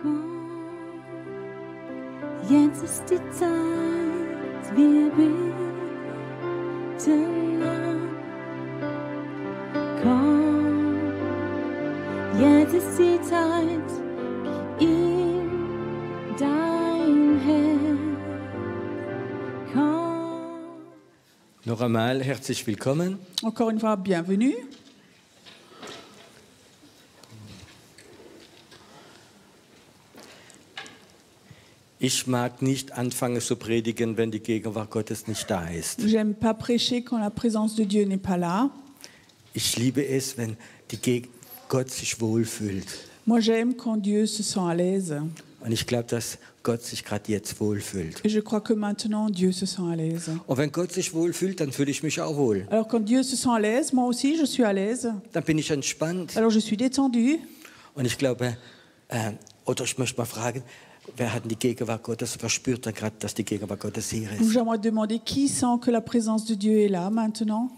Komm, jetzt ist die Zeit, wir beten an. Komm, jetzt ist die Zeit, gib ihm dein Herz. Komm. Noch einmal herzlich willkommen. Encore une fois, bienvenue. Ich mag nicht anfangen zu predigen, wenn die Gegenwart Gottes nicht da ist. J'aime pas prêcher quand la présence de Dieu n'est pas là. Ich liebe es, wenn Gott sich wohlfühlt. Moi, j'aime quand Dieu se sent à l'aise. Und ich glaube, dass Gott sich gerade jetzt wohlfühlt. Et je crois que maintenant, Dieu se sent à l'aise. Und wenn Gott sich wohlfühlt, dann fühle ich mich auch wohl. Alors, quand Dieu se sent à l'aise, moi aussi, je suis à l'aise. Dann bin ich entspannt. Alors, je suis détendue. Und ich glaube, oder ich möchte mal fragen, wer hat die Gegenwart Gottes, wer spürt dann gerade, dass die Gegenwart Gottes hier ist? J'aimerais demander qui sent que la présence de Dieu est là maintenant.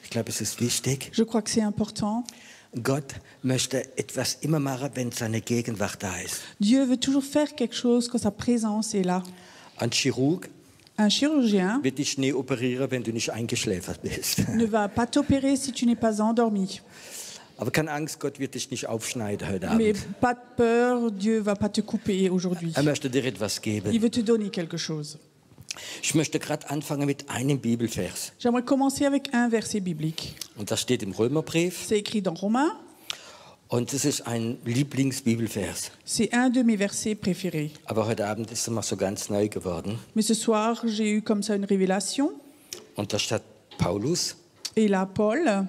Ich glaube, es ist wichtig. Je crois que c'est important. Gott möchte etwas immer machen, wenn seine Gegenwart da ist. Dieu veut toujours faire quelque chose quand sa présence est là. Ein Chirurg Un chirurgien wird dich nie operieren, wenn du nicht eingeschläfert bist. ne va pas t'opérer si tu n'es pas endormi. Aber keine Angst, Gott wird dich nicht aufschneiden heute Mais Abend. pas de peur, Dieu va pas te couper aujourd'hui. Er möchte dir etwas geben. Il veut te donner quelque chose. Ich möchte gerade anfangen mit einem Bibelvers. J'aimerais commencer avec un verset biblique. Und das steht im Römerbrief. C'est écrit dans Romains. Und es ist ein Lieblingsbibelvers. C'est un de mes versets préférés. Aber heute Abend ist er mal so ganz neu geworden. Mais ce soir, j'ai eu comme ça une révélation. Und da steht Paulus: Et là, Paul,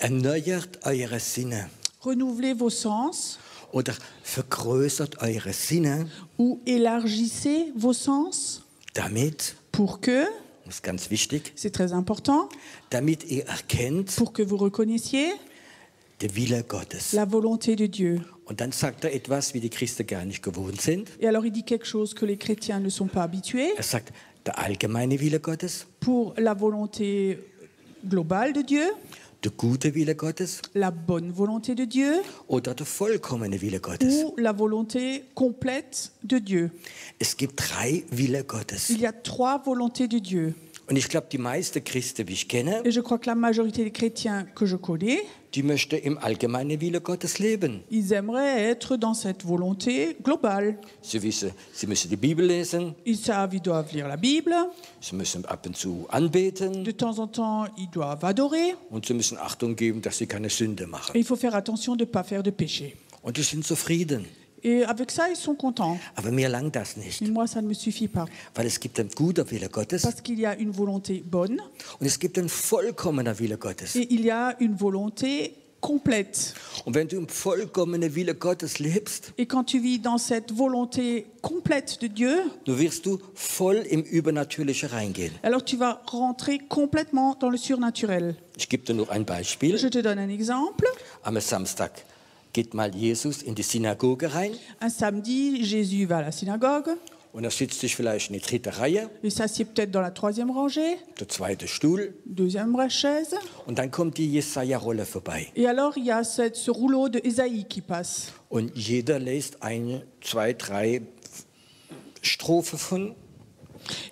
Erneuert eure Sinne renouvelez vos sens oder vergrößert eure Sinne, ou élargissez vos sens damit, pour que, das ist ganz wichtig, c'est très important, damit ihr erkennt, pour que vous reconnaissiez der Wille Gottes. la volonté de Dieu. Und dann sagt er etwas, wie die Christen gar nicht gewohnt sind. Et alors, il dit quelque chose que les chrétiens ne sont pas habitués. Er sagt, der allgemeine Wille Gottes, Pour la volonté globale de Dieu, der gute Wille Gottes la bonne volonté de Dieu oder der vollkommene Wille Gottes. ou la volonté complète de Dieu. Es gibt drei Wille Gottes. Il y a trois volontés de Dieu. Und ich glaube, die meisten Christen, die ich kenne, Et je crois que la majorité des chrétiens que je connais, die möchten im allgemeinen Wille Gottes leben. ils aimeraient être dans cette volonté globale. Sie wissen, sie müssen die Bibel lesen, Ils savent, ils doivent lire la Bible. sie müssen ab und zu anbeten De temps en temps, ils doivent adorer. und sie müssen Achtung geben, dass sie keine Sünde machen. Et il faut faire attention de ne pas faire de péché. Und die sind zufrieden. Et avec ça, ils sont contents. Aber mir langt das nicht, Mais moi, ça ne me suffit pas. weil es gibt einen guten Wille Gottes Parce qu'il y a une volonté bonne und es gibt einen vollkommenen Wille Gottes. et il y a une volonté complète. Und wenn du im vollkommenen Wille Gottes lebst, Et quand tu vis dans cette volonté complète de Dieu, dann wirst du voll im Übernatürliche reingehen. alors tu vas rentrer complètement dans le surnaturel. Ich gebe dir noch ein Beispiel. Je te donne un exemple. Am Samstag geht mal Jesus in die Synagoge rein Un samedi, Jésus va à la synagogue. und er sitzt sich vielleicht in die dritte Reihe, Il s'assied peut-être dans la troisième rangée, der zweite Stuhl, deuxième chaise. und dann kommt die Jesaja-Rolle vorbei. Et alors, il y a ce rouleau de Ésaïe qui passe. Und jeder liest eine, zwei, drei Strophen von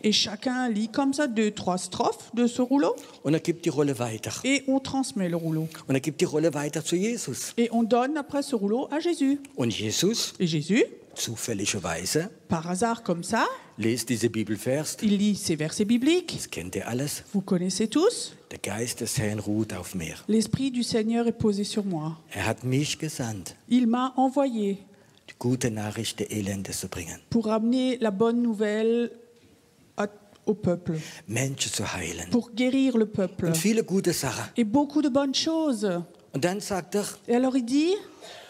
Et chacun lit comme ça 2-3 strophes de ce rouleau. und er gibt die Rolle weiter. Et on transmet le rouleau. Und er gibt die Rolle weiter zu Jesus. Et on donne après ce rouleau à Jésus. Und Jesus, Et Jésus, zufälligerweise, par hasard comme ça, lest diese Bibelvers. il lit ces versets bibliques. Das kennt ihr alles. Vous connaissez tous. Der Geist des Herrn ruht auf mir. L'Esprit du Seigneur est posé sur moi. Er hat mich gesandt, Il m'a envoyé die gute Nachricht der Elende zu bringen, pour amener la bonne nouvelle au peuple, Menschen zu heilen pour guérir le peuple. und viele gute Sachen. Et beaucoup de bonnes choses. Und dann sagt er, Et alors il dit,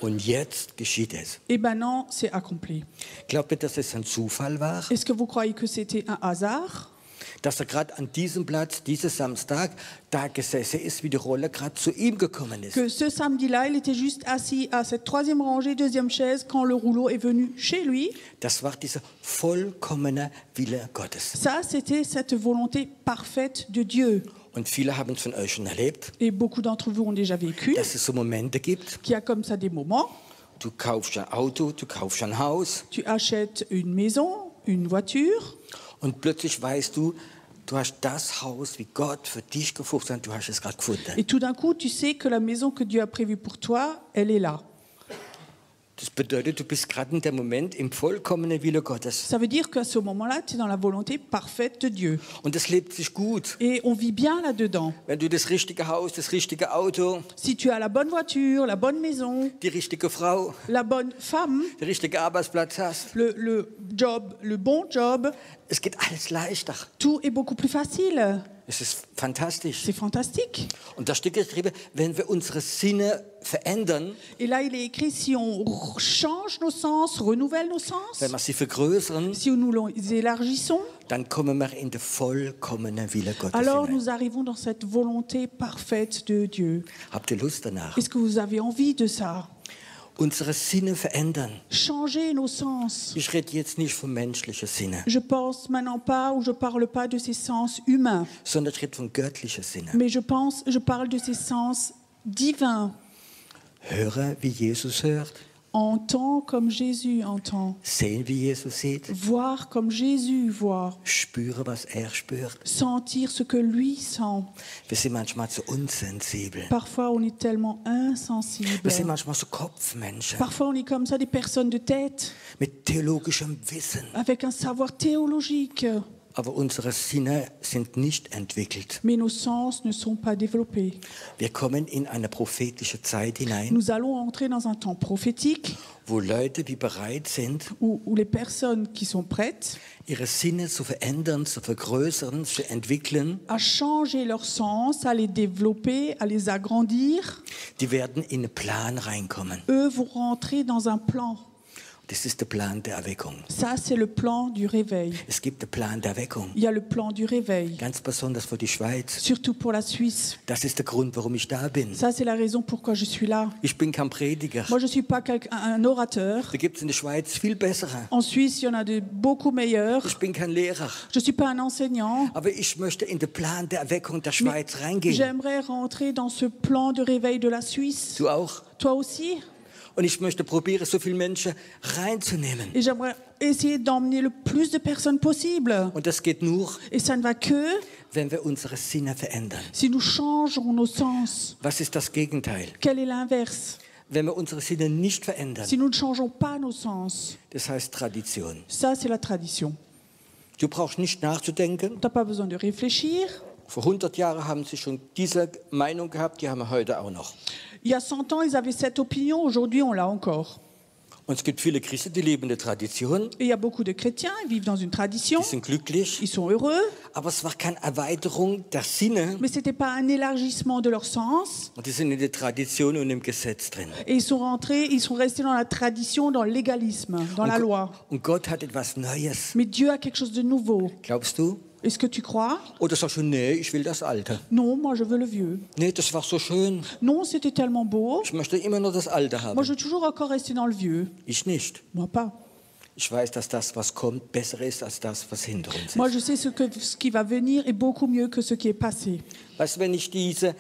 und jetzt geschieht es. et maintenant c'est accompli. Glaubt ihr, dass es ein Zufall war, Est-ce que vous croyez que c'était un hasard? dass er gerade an diesem Platz, diesen Samstag, da gesessen ist, wie die Rolle gerade zu ihm gekommen ist? Que ce samedi-là, il était juste assis à cette troisième rangée, deuxième chaise, quand le rouleau est venu chez lui. Das war dieser vollkommene Wille Gottes. Ça, c'était cette volonté parfaite de Dieu. Und viele haben es von euch schon erlebt, Et beaucoup d'entre vous ont déjà vécu dass es so Momente gibt, qu'il y a comme ça des moments Du kaufst ein Auto, du kaufst ein Haus tu achètes une maison, une voiture, und plötzlich weißt du, du hast das Haus, wie Gott für dich gefunden hat, du hast es gerade gefunden. et tout d'un coup, tu sais que la maison que Dieu a prévue pour toi, elle est là. Das bedeutet, du bist gerade in dem Moment im vollkommenen Wille Gottes. Ça veut dire qu'à ce moment-là, tu es dans la volonté parfaite de Dieu. Und das lebt sich gut. Et on vit bien là-dedans. Wenn du das richtige Haus, das richtige Auto, Si tu as la bonne voiture, la bonne maison, die richtige Frau, la bonne femme, den richtigen Arbeitsplatz hast, le job, le bon job, es geht alles leichter. tout est beaucoup plus facile. Es ist fantastisch. C'est fantastique. Und da steht geschrieben, wenn wir unsere Sinne verändern, Et là, il est écrit, si on change nos sens, renouvelle nos sens, wenn wir sie vergrößern, si nous les élargissons, dann kommen wir in den vollkommenen Wille Gottes alors hinein. nous arrivons dans cette volonté parfaite de Dieu. Habt ihr Lust danach? Est-ce que vous avez envie de ça? Unsere Sinne verändern. Changer nos sens. Ich rede jetzt nicht von menschlichen Sinnen, Je pense maintenant pas ou je parle pas de ces sens humains, sondern ich rede von göttlichen Sinnen. mais je parle de ces sens divins. Höre, wie Jesus hört, Entends comme Jésus entend, sehen, wie Jesus sieht, voir comme Jésus voit, spüre, was er spürt. sentir ce que lui sent. Wir sind manchmal so unsensibel. Parfois, on est tellement insensible. Wir sind manchmal so Kopfmenschen Parfois, on est comme ça des personnes de tête, mit theologischem Wissen. avec un savoir théologique, Aber unsere Sinne sind nicht entwickelt. mais nos sens ne sont pas développés. Wir kommen in eine prophetische Zeit hinein, Nous allons entrer dans un temps prophétique wo Leute, die bereit sind, où les personnes qui sont prêtes ihre Sinne zu verändern, zu vergrößern, zu entwickeln, à changer leur sens, à les développer, à les agrandir, die werden in einen Plan reinkommen. eux vont rentrer dans un plan. Das ist der Plan der Erweckung. Ça, c'est le plan du réveil. Es gibt den Plan der Erweckung, Il y a le plan du réveil, ganz besonders für die Schweiz. surtout pour la Suisse. Das ist der Grund, warum ich da bin. Ça, c'est la raison pourquoi je suis là. Ich bin kein Prediger. Moi, je ne suis pas un orateur. Da gibt es in der Schweiz viel bessere. En Suisse, il y en a de beaucoup meilleurs. Ich bin kein Lehrer. Je ne suis pas un enseignant. Aber ich möchte in den Plan der Erweckung der Mais Schweiz reingehen. j'aimerais rentrer dans ce plan de réveil de la Suisse. Du auch? Toi aussi. Und ich möchte probieren, so viele Menschen reinzunehmen. Et j'aimerais essayer d'emmener le plus de personnes possible. Und das geht nur, Et ça ne va que wenn wir unsere Sinne verändern. si nous changeons nos sens. Was ist das Gegenteil? Quel est l'inverse? Wenn wir unsere Sinne nicht verändern, Si nous ne changeons pas nos sens. das heißt Tradition. Ça, c'est la tradition. Du brauchst nicht nachzudenken. Tu n'as pas besoin de réfléchir. Vor 100 Jahren haben sie schon diese Meinung gehabt, die haben wir heute auch noch. Il y a 100 ans, ils avaient cette opinion. Aujourd'hui, on l'a encore. Und es gibt viele Christen, die leben in der Tradition, Et il y a beaucoup de chrétiens, ils vivent dans une tradition. die sind glücklich, Ils sont heureux. aber es war keine Erweiterung der Sinne. Mais ce n'était pas un élargissement de leur sens. Und die sind in der Tradition und im Gesetz drin. Et ils sont rentrés, ils sont restés dans la tradition, dans le légalisme, dans la loi. Und Gott hat etwas Neues. Mais Dieu a quelque chose de nouveau. Glaubst du? Est-ce que tu crois? Oder sagst du, nee, ich will das Alte. Non, moi je veux le vieux. Nee, das war so schön. Non, c'était tellement beau. Ich möchte immer nur das Alte Moi, haben. je veux toujours encore rester dans le vieux. Ich nicht. Moi, pas. Ich weiß, dass das, was kommt, besser ist als das, was hinter uns Moi, ist. je sais ce qui va venir est beaucoup mieux que ce qui est passé. Weißt du, wenn ich diese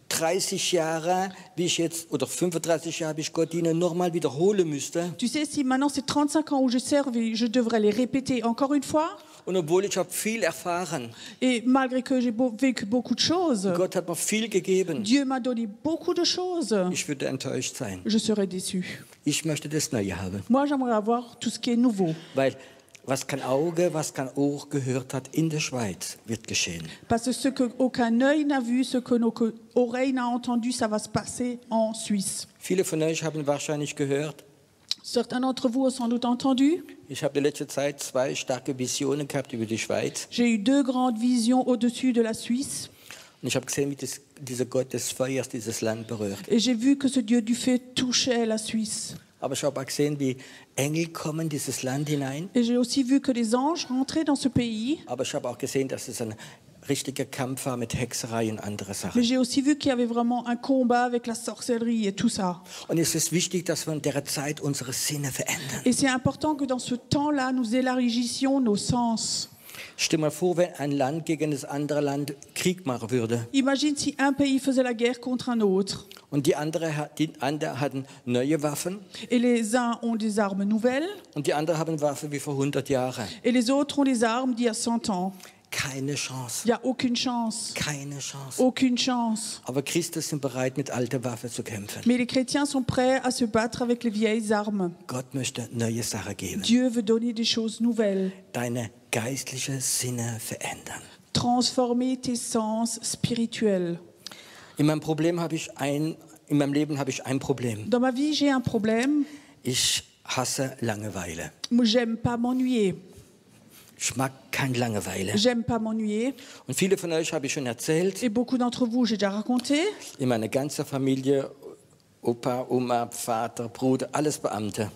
30 Jahre, wie ich jetzt, oder 35 Jahre, wie ich Gott diene, nochmal wiederholen müsste, Tu sais, si maintenant c'est 35 ans où je serve et je devrais les répéter encore une fois, und obwohl ich habe viel erfahren, et malgré que j'ai vécu beaucoup de choses, Gott hat mir viel gegeben, Dieu m'a donné beaucoup de choses, ich würde enttäuscht sein. je serais déçu. Ich möchte das Neue haben. Moi, j'aimerais avoir tout ce qui est nouveau. Weil was kein Auge, was kein Ohr gehört hat in der Schweiz, wird geschehen. Parce que ce qu'aucun œil n'a vu, ce que nos oreilles n'ont entendu, ça va se passer en Suisse. Viele von euch haben wahrscheinlich gehört, Certains d'entre vous ont sans doute entendu. ich habe in letzter Zeit 2 starke Visionen gehabt über die Schweiz. J'ai eu 2 grandes visions au-dessus de la Suisse. Und ich habe gesehen, wie dieser Gott des Feuers dieses Land berührt. Et j'ai vu que ce Dieu du feu touchait la Suisse. Aber ich habe auch gesehen, wie Engel kommen in dieses Land hinein. Et j'ai aussi vu que les anges rentraient dans ce pays. Aber ich habe auch gesehen, dass es ein richtiger Kampf war mit Hexerei und andere Mais Sachen. j'ai aussi vu qu'il y avait vraiment un combat avec la sorcellerie et tout ça. Und es ist wichtig, dass wir in der Zeit unsere Sinne verändern. Et c'est important que dans ce temps-là, nous élargissions nos sens. Stell mal vor, wenn ein Land gegen das andere Land Krieg machen würde. Imagine si un pays faisait la guerre contre un autre. Und die anderen hatten neue Waffen Et les uns ont des armes nouvelles und die anderen haben Waffen wie vor 100 Jahren. et les autres ont des armes d'il y a 100 ans. Keine Chance. Il n'y a aucune chance. Keine Chance. Aucune chance. Aber Christen sind bereit, mit alten Waffen zu kämpfen. Mais les chrétiens sont prêts à se battre avec les vieilles armes. Gott möchte neue Sachen geben. Dieu veut donner des choses nouvelles. Deine geistlichen Sinne verändern. Transformer tes sens spirituels. In meinem Leben habe ich ein Problem. Dans ma vie, j'ai un problème. Ich hasse Langeweile. Moi, j'aime pas m'ennuyer. Ich mag keine Langeweile. J'aime pas m'ennuyer. Und viele von euch habe ich schon erzählt. Et beaucoup d'entre vous, j'ai déjà raconté. In meiner ganzen Familie, Opa, Oma, Vater, Bruder, alles Beamte.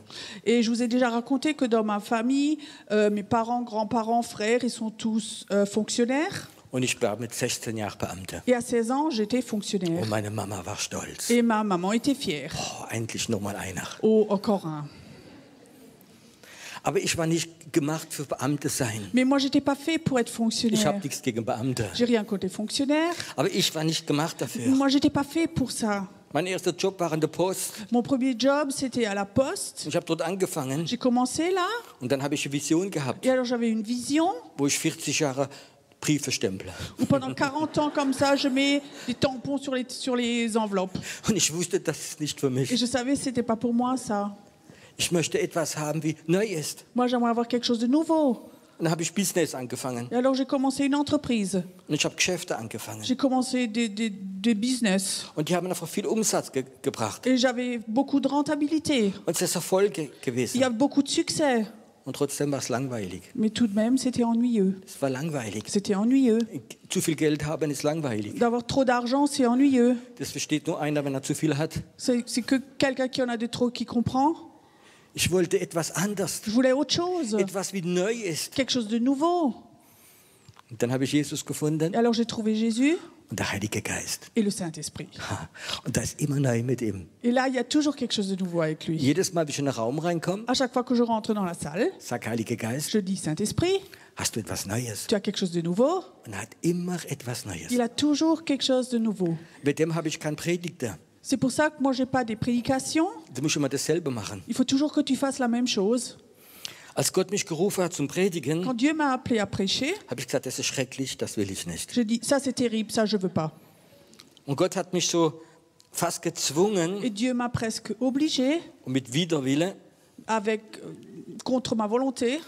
Et je vous ai déjà raconté que dans ma famille, mes parents, grands-parents, frères, ils sont tous fonctionnaires. Und ich war mit 16 Jahren Beamte. Et à 16 ans, j'étais fonctionnaire. Und meine Mama war stolz. Et ma maman était fière. Oh, endlich noch mal einer. Oh, encore un. Aber ich war nicht gemacht für Beamte sein. Mais moi, j'étais pas fait pour être Ich fonctionnaire. habe nichts gegen Beamte. J'ai rien contre les fonctionnaires. Aber ich war nicht gemacht dafür. Moi, j'étais pas fait pour ça. Mein erster Job war an der Post. Mon premier job, c'était à la poste. Ich habe dort angefangen J'ai commencé là. und dann habe ich eine Vision gehabt, Et alors, j'avais une vision wo ich 40 Jahre Briefe stemple. où pendant 40 ans, comme ça, je mets des tampons sur les enveloppes. Und ich wusste, das ist nicht für Et mich. je savais que c'était pas pour moi, ça. Ich möchte etwas haben, wie neu ist. Moi, j'aimerais avoir quelque chose de nouveau. Und dann habe ich Business angefangen Et alors, j'ai commencé une entreprise. und ich habe Geschäfte angefangen. J'ai commencé des business. Und die haben einfach viel Umsatz gebracht. Et j'avais beaucoup de rentabilité. Und es ist Erfolg Il y gewesen. a beaucoup de succès. Und trotzdem war es langweilig. Mais tout de même, c'était ennuyeux. Es war langweilig. C'était ennuyeux. Zu viel Geld haben ist langweilig. D'avoir trop d'argent, c'est ennuyeux. Das versteht nur einer, wenn er zu viel hat. C'est que quelqu'un qui en a de trop qui comprend. Ich wollte etwas anders. Je voulais autre chose. Etwas wie neu ist. Quelque chose de nouveau. Und dann habe ich Jesus gefunden Et alors, j'ai trouvé Jésus und der Heilige Geist. et le Saint-Esprit. Ha, und da ist immer neu mit ihm. Et là, il y a toujours quelque chose de nouveau avec lui. Jedes Mal, wenn ich in einen Raum reinkomme, À chaque fois que je rentre dans la salle, sag Heiliger Geist, je dis Saint-Esprit, hast du etwas Neues? tu as quelque chose de nouveau. Und er hat immer etwas Neues. Il a toujours quelque chose de nouveau. Mit dem habe ich keinen Predigter. C'est pour ça que moi, j'ai pas des prédications. Du musst immer dasselbe machen. Il faut toujours que tu fasses la même chose. Als Gott mich gerufen hat zum Predigen, Quand Dieu m'a appelé à prêcher, habe ich gesagt, das ist schrecklich, das will ich nicht. je dis ça c'est terrible, ça je veux pas. Und Gott hat mich so fast gezwungen Et Dieu m'a presque obligé, und mit Widerwille avec contre ma volonté.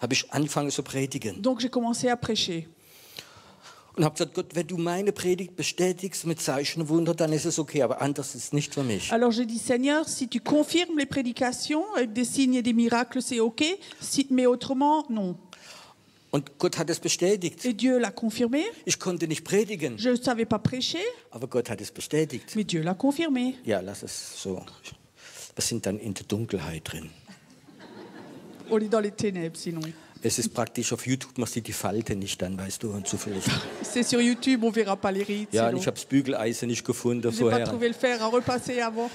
habe ich angefangen zu predigen. Donc j'ai commencé à prêcher. Und habe gesagt, Gott, wenn du meine Predigt bestätigst mit Zeichen und Wunder, dann ist es okay, aber anders ist es nicht für mich. Alors j'ai dit Seigneur, si tu confirmes les prédications avec des signes et des miracles, c'est ok. Mais autrement, non. Und Gott hat es bestätigt. Et Dieu l'a confirmé. Ich konnte nicht predigen, Je ne savais pas prêcher, aber Gott hat es bestätigt. mais Dieu l'a confirmé. Ja, lass es so. Wir sind dann in der Dunkelheit drin. On est dans les ténèbres sinon. Es ist praktisch auf YouTube, man sieht die Falte nicht dann, weißt du, und zufällig. C'est sur YouTube, on verra pas les rites. Ja, sinon. und ich habe das Bügeleisen nicht gefunden J'ai pas vorher. trouvé le fer à repasser avant.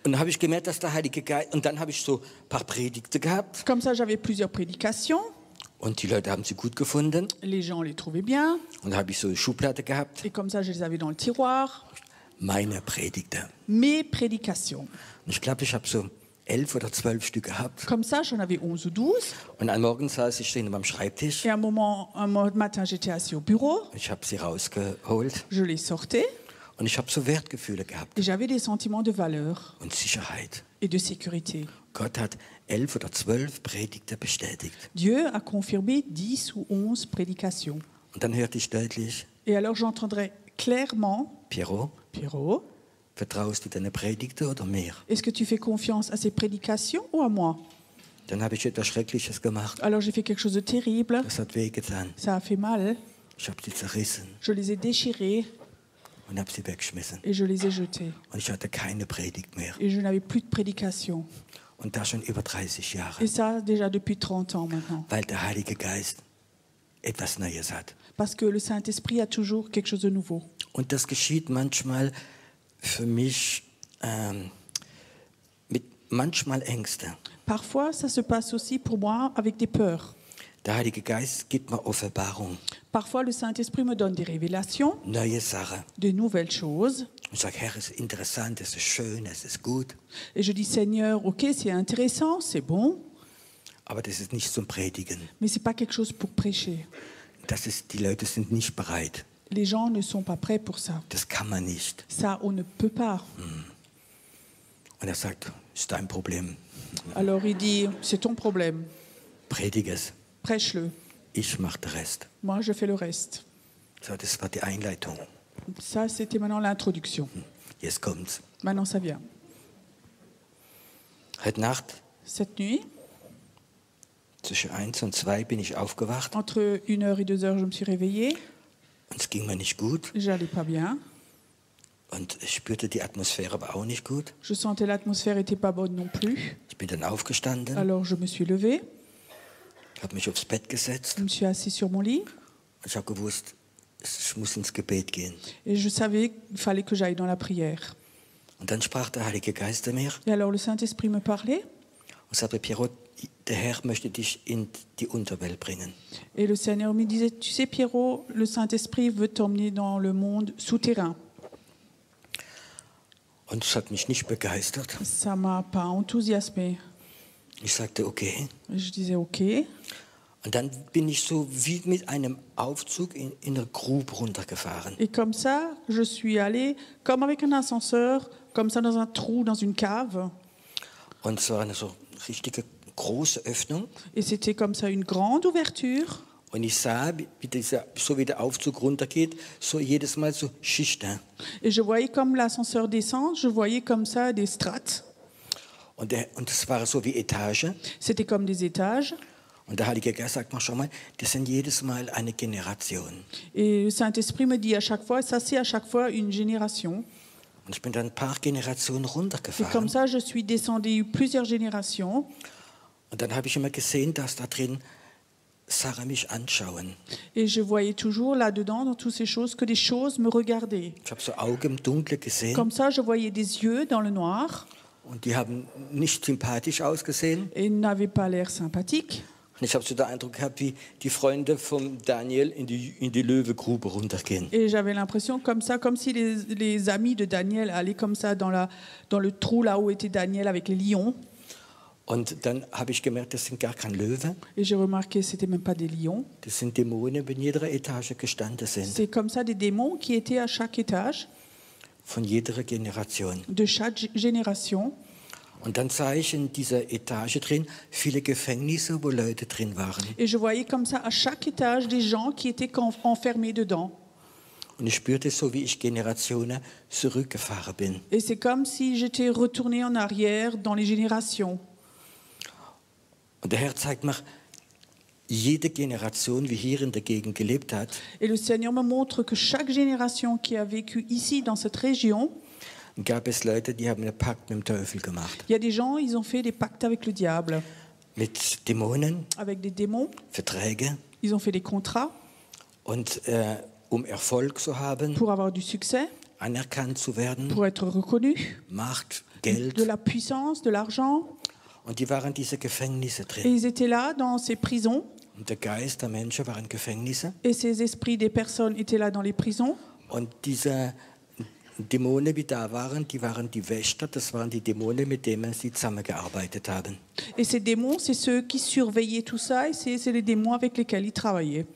Und dann habe ich gemerkt, dass der Heilige Geist, und dann habe ich so ein paar Predigte gehabt Comme ça, j'avais plusieurs prédications. und die Leute haben sie gut gefunden. Les gens les trouvaient bien. Und dann habe ich so eine Schublade gehabt, Et comme ça, je les avais dans le tiroir. meine Predigte. Mes prédications. Und ich glaube, ich habe so 11 oder 12 Stück gehabt. Comme ça, j'en avais 11 ou 12. Und einen Morgen saß ich hinter meinem Schreibtisch, Et un matin, j'étais assis au bureau. ich habe sie rausgeholt Je les sortais. und ich habe so Wertgefühle gehabt Et j'avais des sentiments de valeur und Sicherheit. et de sécurité. Gott hat 11 oder 12 Predigte bestätigt. Dieu a confirmé 10 ou 11 prédications. Und dann hörte ich deutlich, Et alors, j'entendrais clairement, Piero, Pierrot, vertraust du deine Predigte oder mir? est-ce que tu fais confiance à ces prédications ou à moi? Dann habe ich etwas Schreckliches gemacht. Alors, j'ai fait quelque chose de terrible. Das hat wehgetan. Ça a fait mal. Ich habe sie zerrissen Je les ai déchirés und habe sie weggeschmissen. et je les ai jetés. Und ich hatte keine Predigt mehr. Et je n'avais plus de prédication. Und das schon über 30 Jahre. Et ça, déjà depuis 30 ans maintenant. Weil der Heilige Geist etwas Neues hat. Parce que le Saint-Esprit a toujours quelque chose de nouveau. Und das geschieht manchmal für mich mit manchmal Ängste. Parfois, ça se passe aussi pour moi avec des peurs. Der Heilige Geist gibt mir Offenbarung, Parfois, le Saint-Esprit me donne des révélations, neue Sachen. de nouvelles choses. Ich sage, Herr, es ist interessant, es ist schön, es ist gut, Et je dis, Seigneur, ok, c'est intéressant, c'est bon, aber das ist nicht zum Predigen. mais ce n'est pas quelque chose pour prêcher. Die Leute sind nicht bereit. Les gens ne sont pas prêts pour ça. Das kann man nicht. Ça, on ne peut pas. Und er sagt, ist dein Problem. Alors il dit, c'est ton problème, Predige es. prêche-le. Ich mache den Rest. Moi, je fais le reste. So, das war die Einleitung. Ça, c'était maintenant l'introduction. Jetzt kommt's. Maintenant, ça vient. Heute Nacht Cette nuit, zwischen 1 und 2 bin ich aufgewacht entre 1h et 2h, je me suis réveillée. und es ging mir nicht gut. J'allais pas bien. Und ich spürte die Atmosphäre aber auch nicht gut. Je sentais l'atmosphère n'était pas bonne non plus. Ich bin dann aufgestanden, Alors, je me suis levée. habe mich aufs Bett gesetzt Je me suis assise sur mon lit. und ich habe gewusst, ich muss ins Gebet gehen. Et je savais qu'il fallait que j'aille dans la prière. Und dann sprach der Heilige Geist zu mir Et alors, le Saint-Esprit me parlait. und sagte, Pierrot, der Herr möchte dich in die Unterwelt bringen. Et le Seigneur me disait, tu sais, Pierrot, le Saint-Esprit veut t'emmener dans le monde souterrain. Und es hat mich nicht begeistert. Ça m'a pas enthousiasmé. Ich sagte, okay. Je disais, ok. Und dann bin ich so wie mit einem Aufzug in eine Grube runtergefahren. Et comme ça, je suis allée, comme avec un ascenseur, comme ça dans un trou, dans une cave. Und es war eine so richtige große Öffnung. Et c'était comme ça une grande ouverture. Und ich sah, so wie der Aufzug runtergeht, so jedes Mal so Schichten. Et je voyais comme l'ascenseur descend, je voyais comme ça des strates. Und es war so wie Etage. C'était comme des étages. Und der Heilige Geist sagt mir schon mal, das sind jedes Mal eine Generation. Et le Saint-Esprit me dit à chaque fois, ça c'est à chaque fois une génération. Und ich bin dann ein paar Generationen Et comme runtergefahren. ça, je suis descendue plusieurs générations. Und dann habe ich immer gesehen, dass da drin Sarah mich anschauen. Et je voyais toujours là-dedans, dans toutes ces choses, que des choses me regardaient. Ich habe so Augen im Dunkeln gesehen. Comme ça, je voyais des yeux dans le noir Und die haben nicht sympathisch ausgesehen. et n'avaient pas l'air sympathiques. Und ich habe so den Eindruck gehabt, wie die Freunde von Daniel in die Löwengrube runtergehen. Et j'avais l'impression comme ça, comme si les amis de Daniel allaient comme ça dans le trou là où était Daniel avec les lions. Und dann habe ich gemerkt, das sind gar keine Löwen. Et j'ai remarqué que ce n'était même pas des lions. Das sind Dämonen, die in jeder Etage gestanden sind. C'est comme ça des démons qui étaient à chaque étage Von jeder Generation. de chaque génération. Und dann sah ich in dieser Etage drin viele Gefängnisse, wo Leute drin waren. Et je voyais comme ça à chaque étage des gens qui étaient enfermés dedans. Und ich spürte so, wie ich Generationen zurückgefahren bin. Et c'est comme si j'étais retournée en arrière dans les générations. Und der Herr zeigt mir, jede Generation, wie hier in der Gegend gelebt hat, Et le Seigneur me montre que chaque génération qui a vécu ici, dans cette région, gab es Leute, die haben einen Pakt mit dem Teufel gemacht. il y a des gens, ils ont fait des pactes avec le diable, Mit Dämonen, avec des démons. Verträge. Ils ont fait des contrats Und Erfolg zu haben, pour avoir du succès, anerkannt zu werden, pour être reconnus, Macht, de Geld. la puissance, de l'argent. Und die waren diese Gefängnisse Et drin. ils étaient là dans ces prisons. Und der Geist der Menschen waren Gefängnisse. Et ces esprits des personnes étaient là dans les prisons. Und diese Dämonen, die da waren die Wächter. Das waren die Dämonen, mit denen sie zusammengearbeitet haben. Et ces démons, c'est ceux qui surveillaient tout ça. Et c'est les démons avec lesquels ils travaillaient.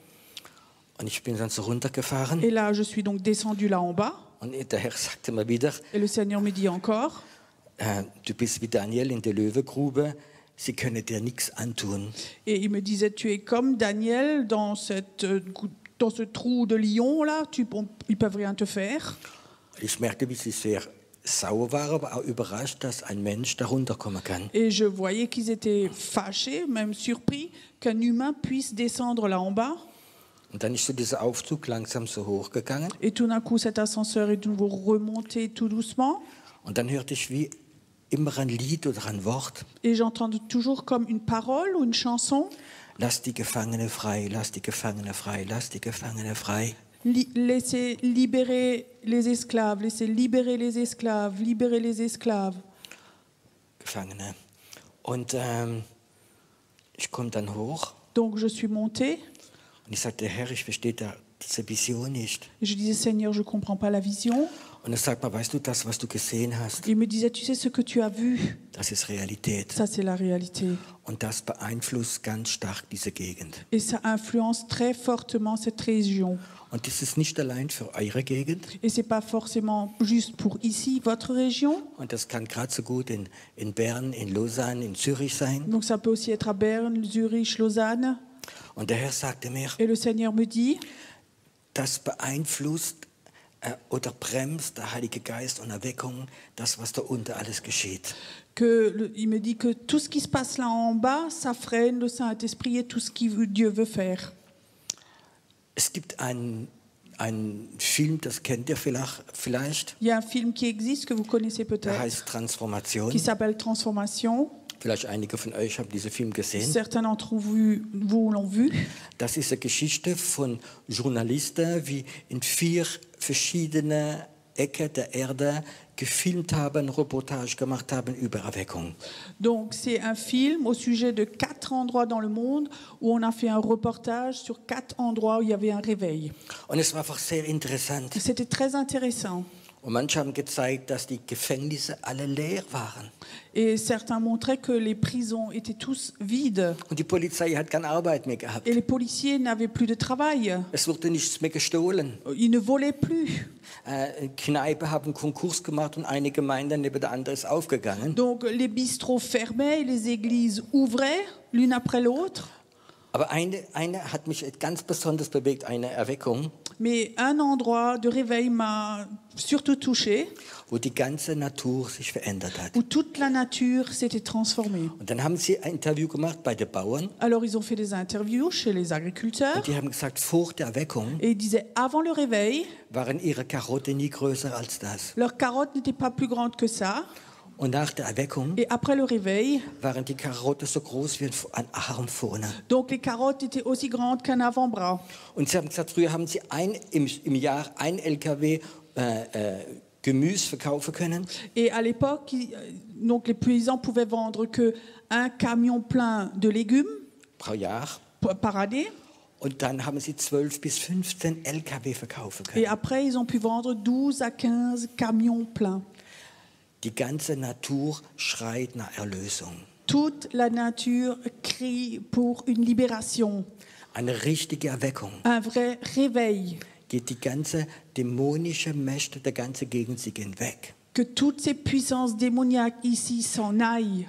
Und ich bin dann so runtergefahren. Et là, je suis donc descendue là en bas. Und der Herr sagte mir wieder, Et le Seigneur me dit encore, du bist wie Daniel in der Löwengrube. Sie können dir nichts antun. et il me disait, tu es comme Daniel dans ce trou de lion là, ils peuvent rien te faire. Ich merkte, wie sie sehr sauer war, aber auch überrascht, dass ein Mensch da runterkommen kann. Et je voyais qu'ils étaient fâchés, même surpris, qu'un humain puisse descendre là en bas. Und dann ist so dieser Aufzug langsam so hochgegangen. Et tout d'un coup, cet ascenseur est de nouveau remonté tout doucement. Und dann hörte ich wie immer ein Lied oder ein Wort. Et j'entends toujours comme une parole ou une chanson. Lass die Gefangene frei, lass die Gefangene frei, lass die Gefangene frei. Laissez libérer les esclaves, libérer les esclaves. Gefangene. Und ich komme dann hoch Donc je suis montée und ich sagte, Herr, ich verstehe diese Vision nicht. et je disais Seigneur, je ne comprends pas la vision. Und er sagt mal, weißt du, das, was du gesehen hast, Il me disait, tu sais ce que tu as vu, das ist Realität. ça c'est la réalité. Und das beeinflusst ganz stark diese Gegend. Et ça influence très fortement cette région. Und das ist nicht allein für eure Gegend. Et c'est pas forcément juste pour ici, votre région. Und das kann gerade so gut in Bern, in Lausanne, in Zürich sein. Donc ça peut aussi être à Berne, Zurich, Lausanne. Und der Herr sagte mir, Et le Seigneur me dit, das beeinflusst oder bremst der Heilige Geist und Erweckung das, was da unten alles geschieht. il me dit que tout ce qui se passe là en bas, ça freine le Saint-Esprit et tout ce que Dieu veut faire. Es gibt einen Film, das kennt ihr vielleicht, Il y a un film qui existe que vous connaissez der peut-être, heißt Transformation. qui s'appelle Transformation. Vielleicht einige von euch haben diesen Film gesehen. Certains d'entre vous l'ont vu. Das ist eine Geschichte von Journalisten, die in 4 verschiedenen Ecken der Erde gefilmt haben, Reportage gemacht haben über Erweckung. Donc c'est un film au sujet de 4 endroits dans le monde où on a fait un reportage sur 4 endroits où il y avait un réveil. Und es war einfach sehr interessant. C'était très intéressant. Und manche haben gezeigt, dass die Gefängnisse alle leer waren. Et certains montraient que les prisons étaient tous vides. Und die Polizei hat keine Arbeit mehr gehabt. Et les policiers n'avaient plus de travail. Es wurde nichts mehr gestohlen. Ils ne volaient plus. Kneipen haben Konkurs gemacht und eine Gemeinde neben der anderen ist aufgegangen. Donc les bistrots fermaient, les églises ouvraient, l'une après l'autre. Aber eine hat mich ganz besonders bewegt, eine Erweckung, Mais un endroit de réveil m'a surtout touchée, wo die ganze Natur sich verändert hat. où toute la nature s'était transformée. Und dann haben sie ein Interview gemacht bei den Bauern Alors ils ont fait des interviews chez les agriculteurs und die haben gesagt, vor der Erweckung et ils disaient avant le réveil, waren ihre Karotten nie größer als das. leurs carottes n'étaient pas plus grandes que ça. Und nach der Erweckung Et après le réveil, waren die Karotten so groß wie ein Arm vorne. donc les carottes étaient aussi grandes qu'un avant-bras. Und sie haben gesagt, früher haben sie im Jahr ein LKW Gemüse verkaufen können. Et à l'époque, donc les paysans pouvaient vendre que un camion plein de légumes Pro Jahr. par année. Und dann haben sie 12 bis 15 LKW verkaufen können. Et après, ils ont pu vendre 12 à 15 camions pleins. Die ganze Natur schreit nach Erlösung. Toute la nature crie pour une libération, Eine richtige Erweckung. un vrai réveil. Geht die ganze dämonische Mächte der ganzen Gegend sie gehen weg. Que toutes ces puissances démoniaques ici s'en aillent.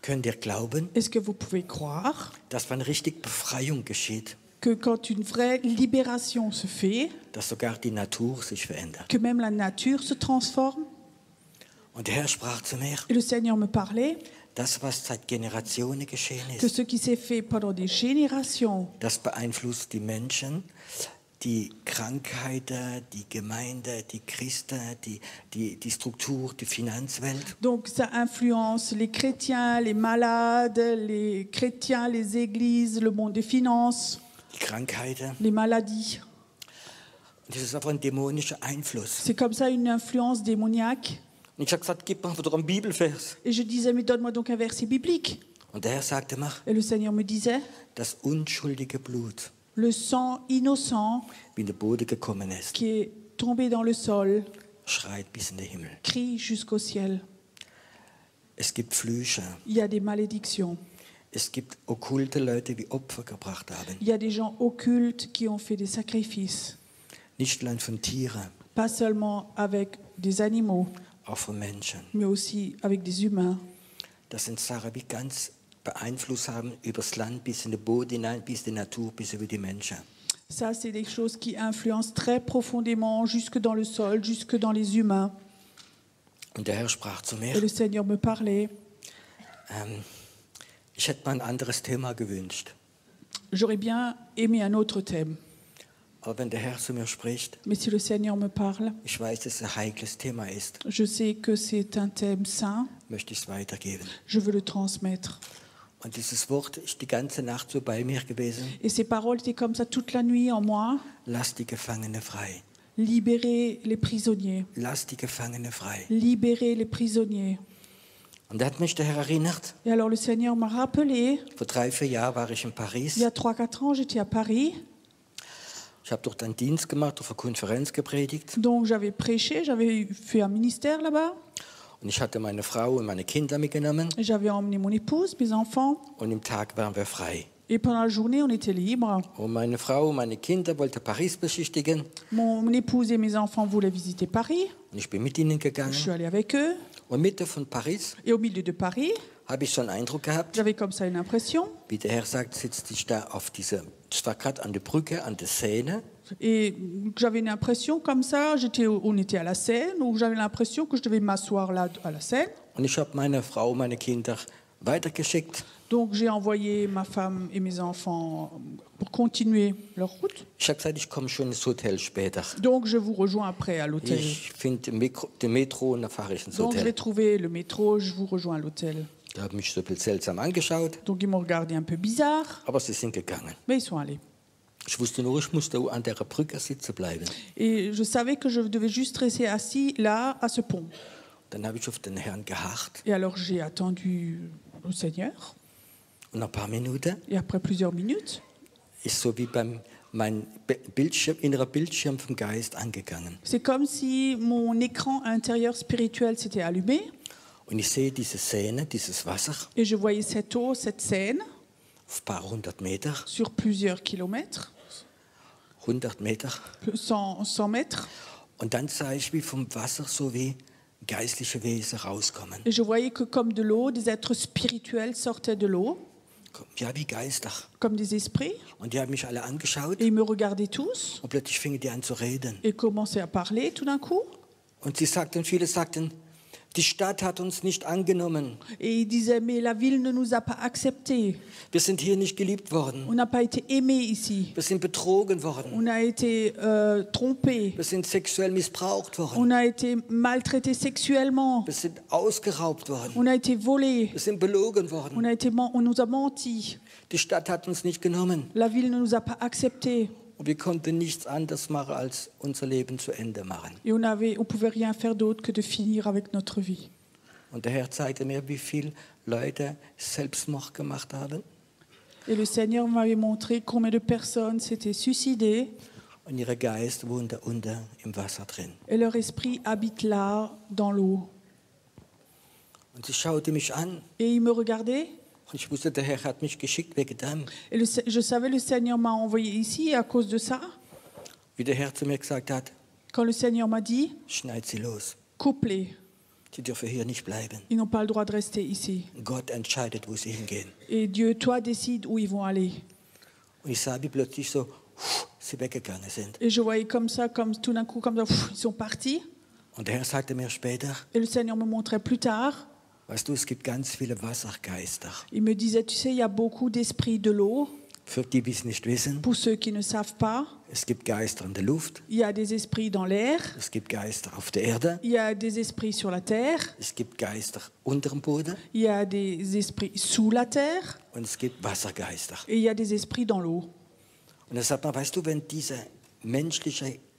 Könnt ihr glauben, Est-ce que vous pouvez croire dass wenn richtig Befreiung geschieht, que quand une vraie libération se fait, dass sogar die Natur sich verändert? que même la nature se transforme? Und der Herr sprach zu mir, Et le Seigneur me parlait das, was seit Generationen geschehen que ist, ce qui s'est fait pendant des générations, das beeinflusst die Menschen, die Krankheiten, die Gemeinde, die Christen, die Struktur, die Finanzwelt. donc ça influence les chrétiens, les malades, les chrétiens, les églises, le monde des finances, Die Krankheiten. les maladies. Und das ist einfach ein dämonischer Einfluss. C'est comme ça une influence démoniaque. Und ich habe gesagt, gib mir doch einen Bibelvers. Et je disais, mais donne-moi donc un verset biblique. Und der Herr sagte mir, Et le Seigneur me disait, das unschuldige Blut, le sang innocent wie in den Boden gekommen ist, qui est tombé dans le sol schreit bis in den Himmel. crie jusqu'au ciel. Es gibt Flüche. Il y a des malédictions. Es gibt okkulte Leute, die Opfer gebracht haben. Il y a des gens occultes qui ont fait des sacrifices. Nicht allein von Tieren, Pas seulement avec des animaux, auch von Menschen. mais aussi avec des humains. Das sind Sachen, die ganz Beeinfluss haben übers Land bis in den Boden hinein, bis in die Natur, bis über die Menschen. Ça, c'est des choses qui influencent très profondément jusque dans le sol, jusque dans les humains. Und der Herr sprach zu Et mir, le Seigneur me parlait. ich hätte mir ein anderes Thema gewünscht. J'aurais bien aimé un autre thème. Aber wenn der Herr zu mir spricht, Mais si le Seigneur me parle, ich weiß, dass es ein heikles Thema ist, je sais que c'est un thème saint, möchte ich es weitergeben. je veux le transmettre. Und dieses Wort ist die ganze Nacht so bei mir gewesen. Et ces paroles étaient comme ça toute la nuit en moi. Lass die Gefangene frei. Libérer les prisonniers. Lass die Gefangene frei. Libérer les prisonniers. Und da hat mich der Herr erinnert. Et alors le Seigneur m'a rappelé, Vor 3-4 Jahren war ich in il Paris. y a 3-4 ans, j'étais à Paris, Ich habe dort einen Dienst gemacht, auf einer Konferenz gepredigt. donc j'avais prêché, j'avais fait un ministère là-bas, Und ich hatte meine Frau und meine Kinder mitgenommen. et j'avais emmené mon épouse, mes enfants, Und im Tag waren wir frei. et pendant la journée, on était libres. Und meine Frau und meine Kinder wollten Paris besichtigen. Mon épouse et mes enfants voulaient visiter Paris, Und ich bin mit ihnen je gegangen. suis allée avec eux, Und Mitte von Paris et au milieu de Paris, habe ich so einen Eindruck gehabt, j'avais comme ça une impression, wie der Herr sagt, sitzt ich da auf dieser, das war gerade an der Brücke, an der Seine. et j'avais une impression comme ça, on était à la Seine, où j'avais l'impression que je devais m'asseoir là à la Seine. Und ich habe meine Frau und meine Kinder weitergeschickt. Donc j'ai envoyé ma femme et mes enfants pour continuer leur route. Ich habe gesagt, ich komme schon ins Hotel später. Donc je vous rejoins après à l'hôtel. Ich finde den Metro und dann fahre ich ins Donc je vais Hotel. trouver le métro, je vous rejoins à l'hôtel. Die haben mich so ein bisschen seltsam angeschaut, Donc ils m'ont regardé un peu bizarre, aber sie sind gegangen. mais ils sont allés. Ich wusste nur, ich musste an der Brücke sitzen bleiben. Et je savais que je devais juste rester assis là, à ce pont. Dann habe ich auf den Herrn geharrt. Et alors j'ai attendu le Seigneur. Und nach ein paar Minuten Et après plusieurs minutes, ist so wie mein Bildschirm, innerer Bildschirm vom Geist angegangen. c'est comme si mon écran intérieur spirituel s'était allumé Und ich sehe diese Szene, dieses Wasser et je voyais cette eau, cette Seine, auf ein paar 100 Meter, sur plusieurs kilomètres, 100 Meter. 100 mètres. Und dann sah ich, wie vom Wasser so wie geistliche Wesen rauskommen. Et je voyais que comme de l'eau, des êtres spirituels sortaient de l'eau, Ja, wie Geister. comme des esprits, Und die haben mich alle angeschaut et ils me regardaient tous und plötzlich fingen die an zu reden. et commençaient à parler tout d'un coup. Und viele sagten, die Stadt hat uns nicht angenommen. Et ils disaient, mais la ville ne nous a pas acceptés. Wir sind hier nicht geliebt worden. On n'a pas été aimés ici. Wir sind betrogen worden. On a été trompés. Wir sind sexuell missbraucht worden. On a été maltraités sexuellement. Wir sind ausgeraubt worden. On a été volés. Wir sind belogen worden. On nous a menti. Die Stadt hat uns nicht genommen. La ville ne nous a pas acceptés. Und wir konnten nichts anderes machen, als unser Leben zu Ende machen. Et on pouvait rien faire d'autre que de finir avec notre vie. Und der Herr zeigte mir, wie viele Leute Selbstmord gemacht haben. Et le Seigneur m'avait montré combien de personnes s'étaient suicidées Und ihre Geist wohnte unter im Wasser drin. et leur esprit habite là, dans l'eau. Und sie schaute mich an. Et ils me regardaient. Und ich wusste, der Herr hat mich geschickt wegen dem. Et je savais le Seigneur m'a envoyé ici à cause de ça. Wie der Herr zu mir gesagt hat, Quand le Seigneur m'a dit, schneid sie los. coupe-les. Sie dürfen hier nicht bleiben. Ils n'ont pas le droit de rester ici. Gott entscheidet, wo sie hingehen. Et Dieu, toi, décide où ils vont aller. Und ich sah, wie plötzlich so sie weggegangen sind. Et je voyais comme ça, comme tout d'un coup, comme ça, ils sont partis. Und der Herr sagte mir später, Et le Seigneur me montrait plus tard, weißt du, es gibt ganz viele Wassergeister. il me disait, tu sais, il y a beaucoup d'esprits de l'eau. Für die, die es nicht wissen, Pour ceux qui ne savent pas, es gibt Geister in der Luft, il y a des esprits dans l'air, es gibt Geister auf der Erde, il y a des esprits sur la terre, es gibt Geister unter dem Boden il y a des esprits sous la terre und es gibt Wassergeister. et il y a des esprits dans l'eau. Und dann sagt man, weißt du, wenn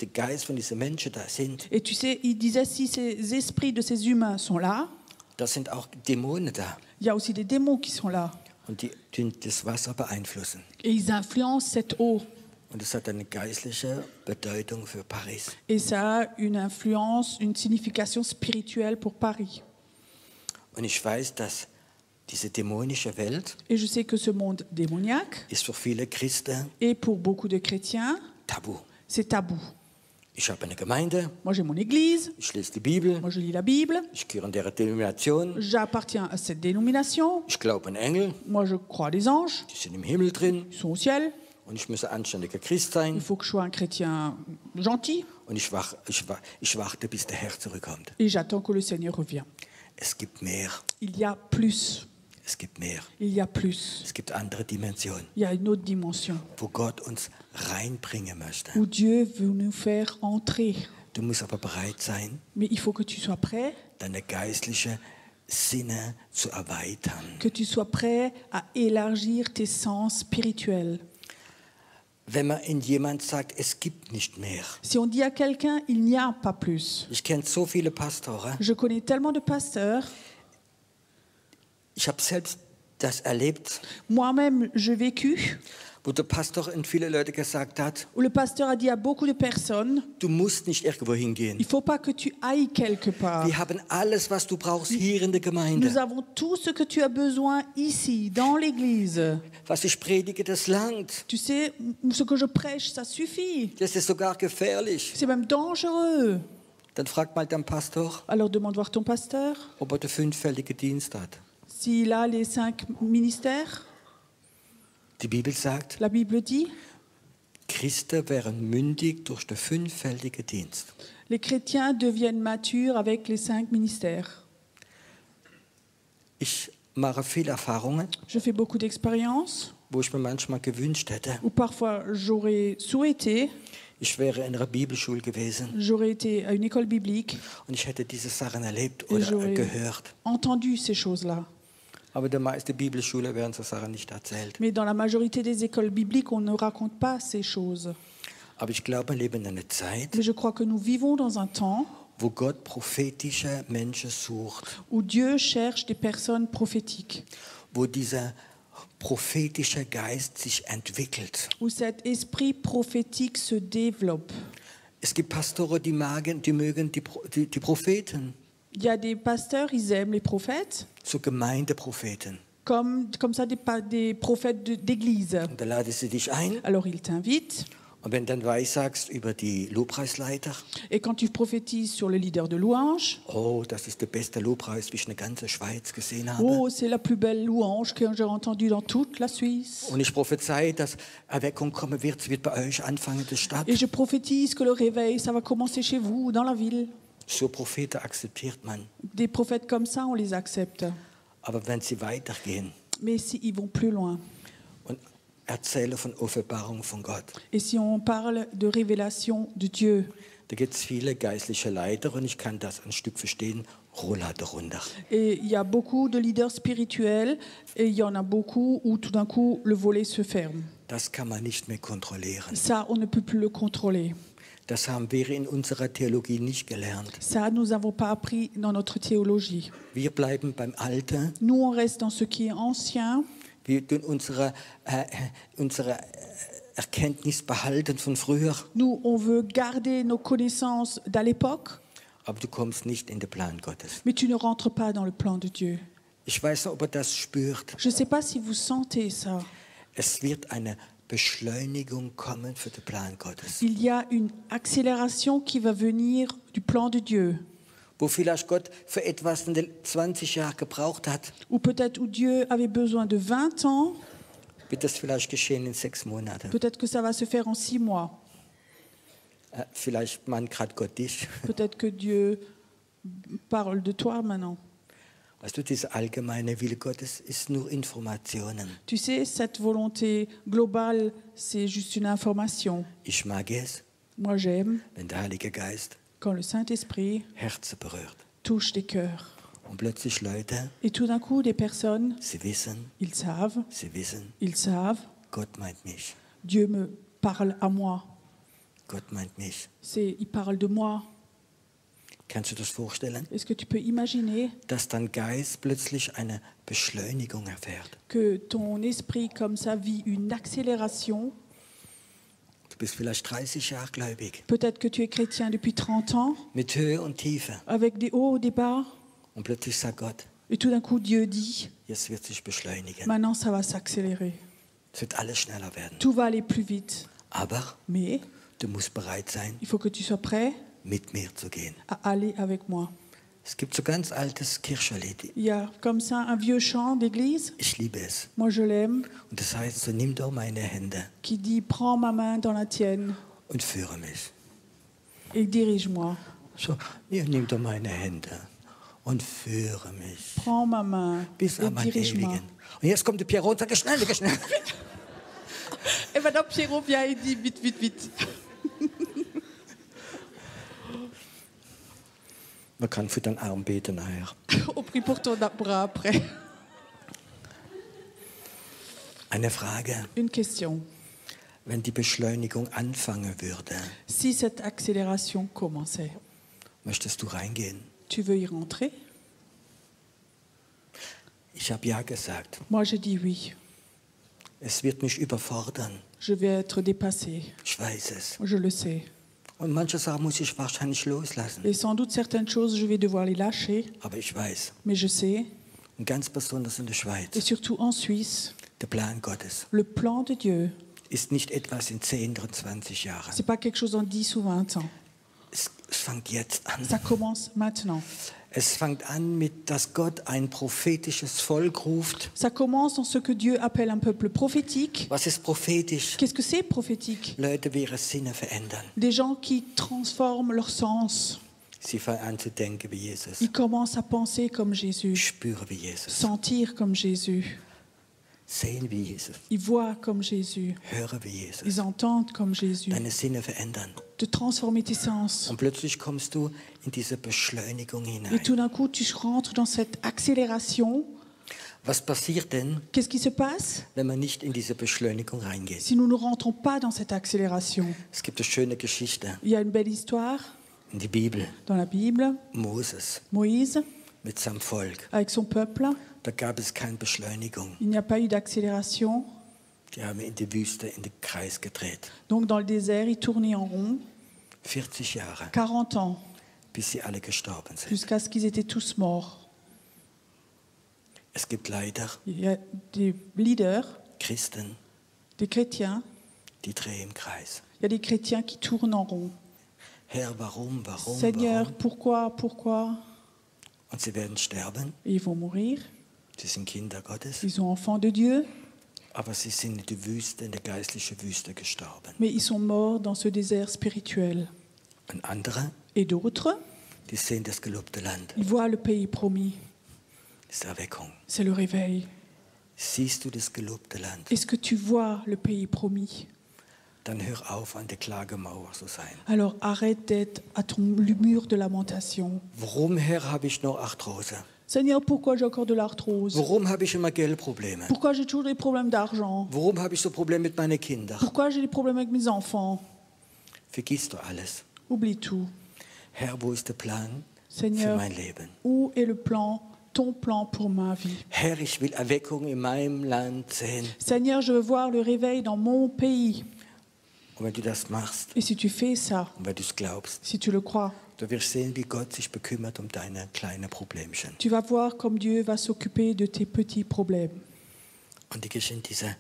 der Geist von diesen Menschen da sind, Et tu sais, il disait, si ces esprits de ces humains sont là, da sind auch Dämonen da. il y a aussi des démons qui sont là. Und die tun das Wasser beeinflussen. Et ils influencent cette eau. Und es hat eine geistliche Bedeutung für Paris. Et ça a une influence, une signification spirituelle pour Paris. Und ich weiß, dass diese dämonische Welt Et je sais que ce monde démoniaque ist für viele Christen est pour beaucoup de chrétiens, tabu. c'est tabou. Ich habe eine Gemeinde, Moi j'ai mon église, ich lese die Bibel, moi je lis la Bible, ich gehöre in der Denomination, j'appartiens à cette dénomination, ich glaube an Engel, moi je crois à des anges, die sind im Himmel drin ils sont au ciel, und ich muss ein anständiger Christ il sein faut que je sois un chrétien gentil und ich warte, bis der Herr zurückkommt. et j'attends que le Seigneur revienne. Es gibt mehr, Il y a plus, es gibt mehr. il y a plus, Es gibt andere Dimensionen, il y a une autre dimension wo Gott uns reinbringen möchte. où Dieu veut nous faire entrer. Du musst aber bereit sein, Mais il faut que tu sois prêt, deine geistliche Sinne zu erweitern. que tu sois prêt à élargir tes sens spirituels. Wenn man in jemand sagt, es gibt nicht mehr. Si on dit à quelqu'un, il n'y a pas plus. Ich kenne so viele Pastoren, Je connais tellement de pasteurs, Ich habe selbst das erlebt, Moi-même, j'ai vécu, wo der Pastor und viele Leute gesagt hat, où le pasteur a dit à beaucoup de personnes, du musst nicht irgendwo hingehen. il ne faut pas que tu ailles quelque part. Wir haben alles, was du brauchst, hier in der Nous Gemeinde. avons tout ce que tu as besoin ici, dans l'église. Was ich predige, das langt. Tu sais, ce que je prêche, ça suffit. Das ist sogar gefährlich. C'est même dangereux. Dann frag mal deinen Pastor, Alors demande voir ton pasteur ob er den fünffältigen Dienst hat. s'il a les 5 ministères. Die Bibel sagt, La Bible dit, Christen wären mündig durch den fünffältigen Dienst. les chrétiens deviennent matures avec les 5 ministères. Ich mache viele Erfahrungen, Je fais beaucoup d'expériences, wo ich mir manchmal gewünscht hätte, où parfois j'aurais souhaité, ich wäre in einer Bibelschule gewesen j'aurais été à une école biblique und ich hätte diese Sachen erlebt et oder j'aurais gehört. entendu ces choses-là. Aber der meiste Bibelschule werden so Sachen nicht erzählt. Mais dans la majorité des écoles bibliques, on ne raconte pas ces choses. Aber ich glaube, wir leben in einer Zeit, Mais je crois que nous vivons dans un temps wo Gott prophetische Menschen sucht, où Dieu cherche des personnes prophétiques, wo dieser prophetische Geist sich entwickelt. où cet esprit prophétique se développe. Es gibt Pastoren, die mögen die Propheten, Il y a des pasteurs, ils aiment les prophètes, so Gemeindepropheten. comme ça des prophètes d'église. Und da laden sie dich ein. Alors ils t'invitent, Und wenn du dann weissagst über die Lobpreisleiter, et quand tu prophétises sur le leader de louange, oh, das ist der beste Lobpreis, wie ich in der ganzen Schweiz gesehen habe. oh, c'est la plus belle louange que j'ai entendue dans toute la Suisse. Und ich prophezei, dass Erweckung kommen wird, es wird bei euch anfangen in der Stadt. Et je prophétise que le réveil, ça va commencer chez vous, dans la ville. So Propheten akzeptiert man. Des prophètes comme ça, on les accepte. Aber wenn sie weitergehen Mais s'ils vont plus loin, und erzählen von Offenbarung von Gott, et si on parle de révélation de Dieu, da gibt es viele geistliche Leiter und ich kann das ein Stück verstehen, Rollade runter. et il y a beaucoup de leaders spirituels, et il y en a beaucoup où tout d'un coup le volet se ferme. Das kann man nicht mehr kontrollieren. Ça, on ne peut plus le contrôler. Das haben wir in unserer Theologie nicht gelernt. Ça, nous n'avons pas appris dans notre théologie. Wir bleiben beim Alten. Nous, on reste dans ce qui est ancien. Wir tun unsere Erkenntnis behalten von früher. Nous, on veut garder nos connaissances d'à l'époque, Aber du kommst nicht in den Plan Gottes. mais tu ne rentres pas dans le plan de Dieu. Ich weiß nicht, ob er das spürt. Je ne sais pas si vous sentez ça. Es wird eine Beschleunigung kommen für den Plan Gottes. Il y a une accélération qui va venir du plan de Dieu. Wo vielleicht Gott für etwas in den 20 Jahren gebraucht hat, Ou peut-être où Dieu avait besoin de 20 ans, wird das vielleicht geschehen in 6 Monaten. peut-être que ça va se faire en 6 mois. Vielleicht meint gerade Gott dich. Peut-être que Dieu parle de toi maintenant. Weißt du, dieser allgemeine Wille Gottes ist nur Informationen. Tu sais, cette volonté globale, c'est juste une information. Ich mag es, Moi, j'aime wenn der Heilige Geist quand le Saint-Esprit Herzen berührt. touche des cœurs. Und plötzlich Leute, Et tout d'un coup, des personnes, sie wissen, ils savent, Gott meint mich. Dieu me parle à moi. Gott meint mich. Il parle de moi. Kannst du das vorstellen? Est-ce que tu peux imaginer Dass dein Geist plötzlich eine Beschleunigung erfährt. que ton esprit, comme ça, vit une accélération? Du bist vielleicht 30 Jahre gläubig, Peut-être que tu es chrétien depuis 30 ans, mit Höhe und Tiefe. avec des hauts, des bas. Und plötzlich sagt Gott, Et tout d'un coup, Dieu dit, jetzt wird sich beschleunigen. maintenant, ça va s'accélérer. Es wird alles schneller werden. Tout va aller plus vite. Aber Mais du musst bereit sein, il faut que tu sois prêt mit mir zu gehen. à aller avec moi. Es gibt so ganz altes Kircherlied. Il y a comme ça un vieux chant d'église, Ich liebe es. moi je l'aime, Und das heißt so, nimm doch meine Hände qui dit « Prends ma main dans la tienne und führe mich. et dirige-moi. So, ja, nimm doch meine Hände und führe mich. Prends ma main Bis et an meinen dirige-moi. Ewigen. Und jetzt kommt der Pierrot und sagt, schnell, schnell. » Et maintenant Pierrot vient et dit « Vite, vite, vite. Man kann für den Arm beten nachher. » On prie pour ton bras après. Eine Frage, Une question. wenn die Beschleunigung anfangen würde, Si cette accélération commençait, möchtest du reingehen? tu veux y rentrer? Ich habe ja gesagt. Moi, j'ai dit oui. Es wird mich überfordern. Je vais être dépassée. Ich weiß es. Je le sais. Und manche Sachen muss ich wahrscheinlich loslassen. Et sans doute certaines choses, je vais devoir les lâcher. Aber ich weiß, Mais je sais, und ganz besonders in der et Schweiz, surtout en Suisse, der Plan Gottes le plan de Dieu, ist nicht etwas in 10 oder 20 Jahren. c'est pas quelque chose en 10 ou 20 ans. Es fängt jetzt an. Ça commence maintenant. Es fängt an mit, dass Gott ein prophetisches Volk ruft. Ça commence dans ce que Dieu appelle un peuple prophétique. Was ist prophetisch? Qu'est-ce que c'est prophétique? Leute, die ihre Sinne verändern. Des gens qui transforment leur sens. Sie fangen an zu denken wie Jesus. Ils commencent à penser comme Jésus, Spüren wie Jesus. sentir comme Jésus. Sehen wie Jesus. Ils voient comme Jésus. Hören wie Jesus. Ils entendent comme Jésus. Deine Sinne verändern. De transformer tes sens. Und plötzlich kommst du in diese Beschleunigung Et hinein. tout d'un coup, tu rentres dans cette accélération. Was passiert denn, Qu'est-ce qui se passe wenn man nicht in diese Beschleunigung reingeht? si nous ne rentrons pas dans cette accélération? Es gibt eine schöne Geschichte Il y a une belle histoire in die Bibel. dans la Bible. Moses Moïse, mit seinem Volk. avec son peuple, Da gab es keine Beschleunigung. il n'y a pas eu d'accélération. Die haben in die Wüste in den Kreis gedreht. Donc dans le désert, ils tournaient en rond 40 Jahre, 40 ans, bis sie alle gestorben sind. jusqu'à ce qu'ils étaient tous morts. Es gibt leider Il y a des leaders, Christen, des chrétiens. die drehen im Kreis. Il y a des chrétiens qui tournent en rond. Herr, warum? Seigneur, pourquoi? Und sie werden sterben. Et ils vont mourir. Sie sind Kinder Gottes. Ils sont enfants de Dieu, Aber sie sind in die Wüste, in der geistlichen Wüste gestorben. mais ils sont morts dans ce désert spirituel. Und andere, Et d'autres, die sehen das gelobte Land. ils voient le pays promis. Das ist Erweckung. C'est le réveil. Siehst du das gelobte Land? Est-ce que tu vois le pays promis? Dann hör auf, an der Klagemauer zu sein. Alors arrête d'être à ton mur de lamentation. Warum, Herr, habe ich noch Arthrose? Seigneur, pourquoi j'ai encore de l'arthrose? Warum habe ich immer Geldprobleme? Pourquoi j'ai toujours des problèmes d'argent? Warum habe ich so Probleme mit meinen Kindern? Pourquoi j'ai des problèmes avec mes enfants? Vergisst du alles. Oublie tout. Herr, wo ist der Plan für Seigneur, mein Leben? où est le plan, ton plan pour ma vie? Herr, ich will Erweckung in meinem Land sehen. Seigneur, je veux voir le réveil dans mon pays. Und wenn du das machst Et si tu fais ça, und wenn du es glaubst, si tu le crois, du wirst sehen, wie Gott sich bekümmert um deine kleinen Problemchen. tu vas voir comme Dieu va s'occuper de tes petits problèmes. Und die gehst in diese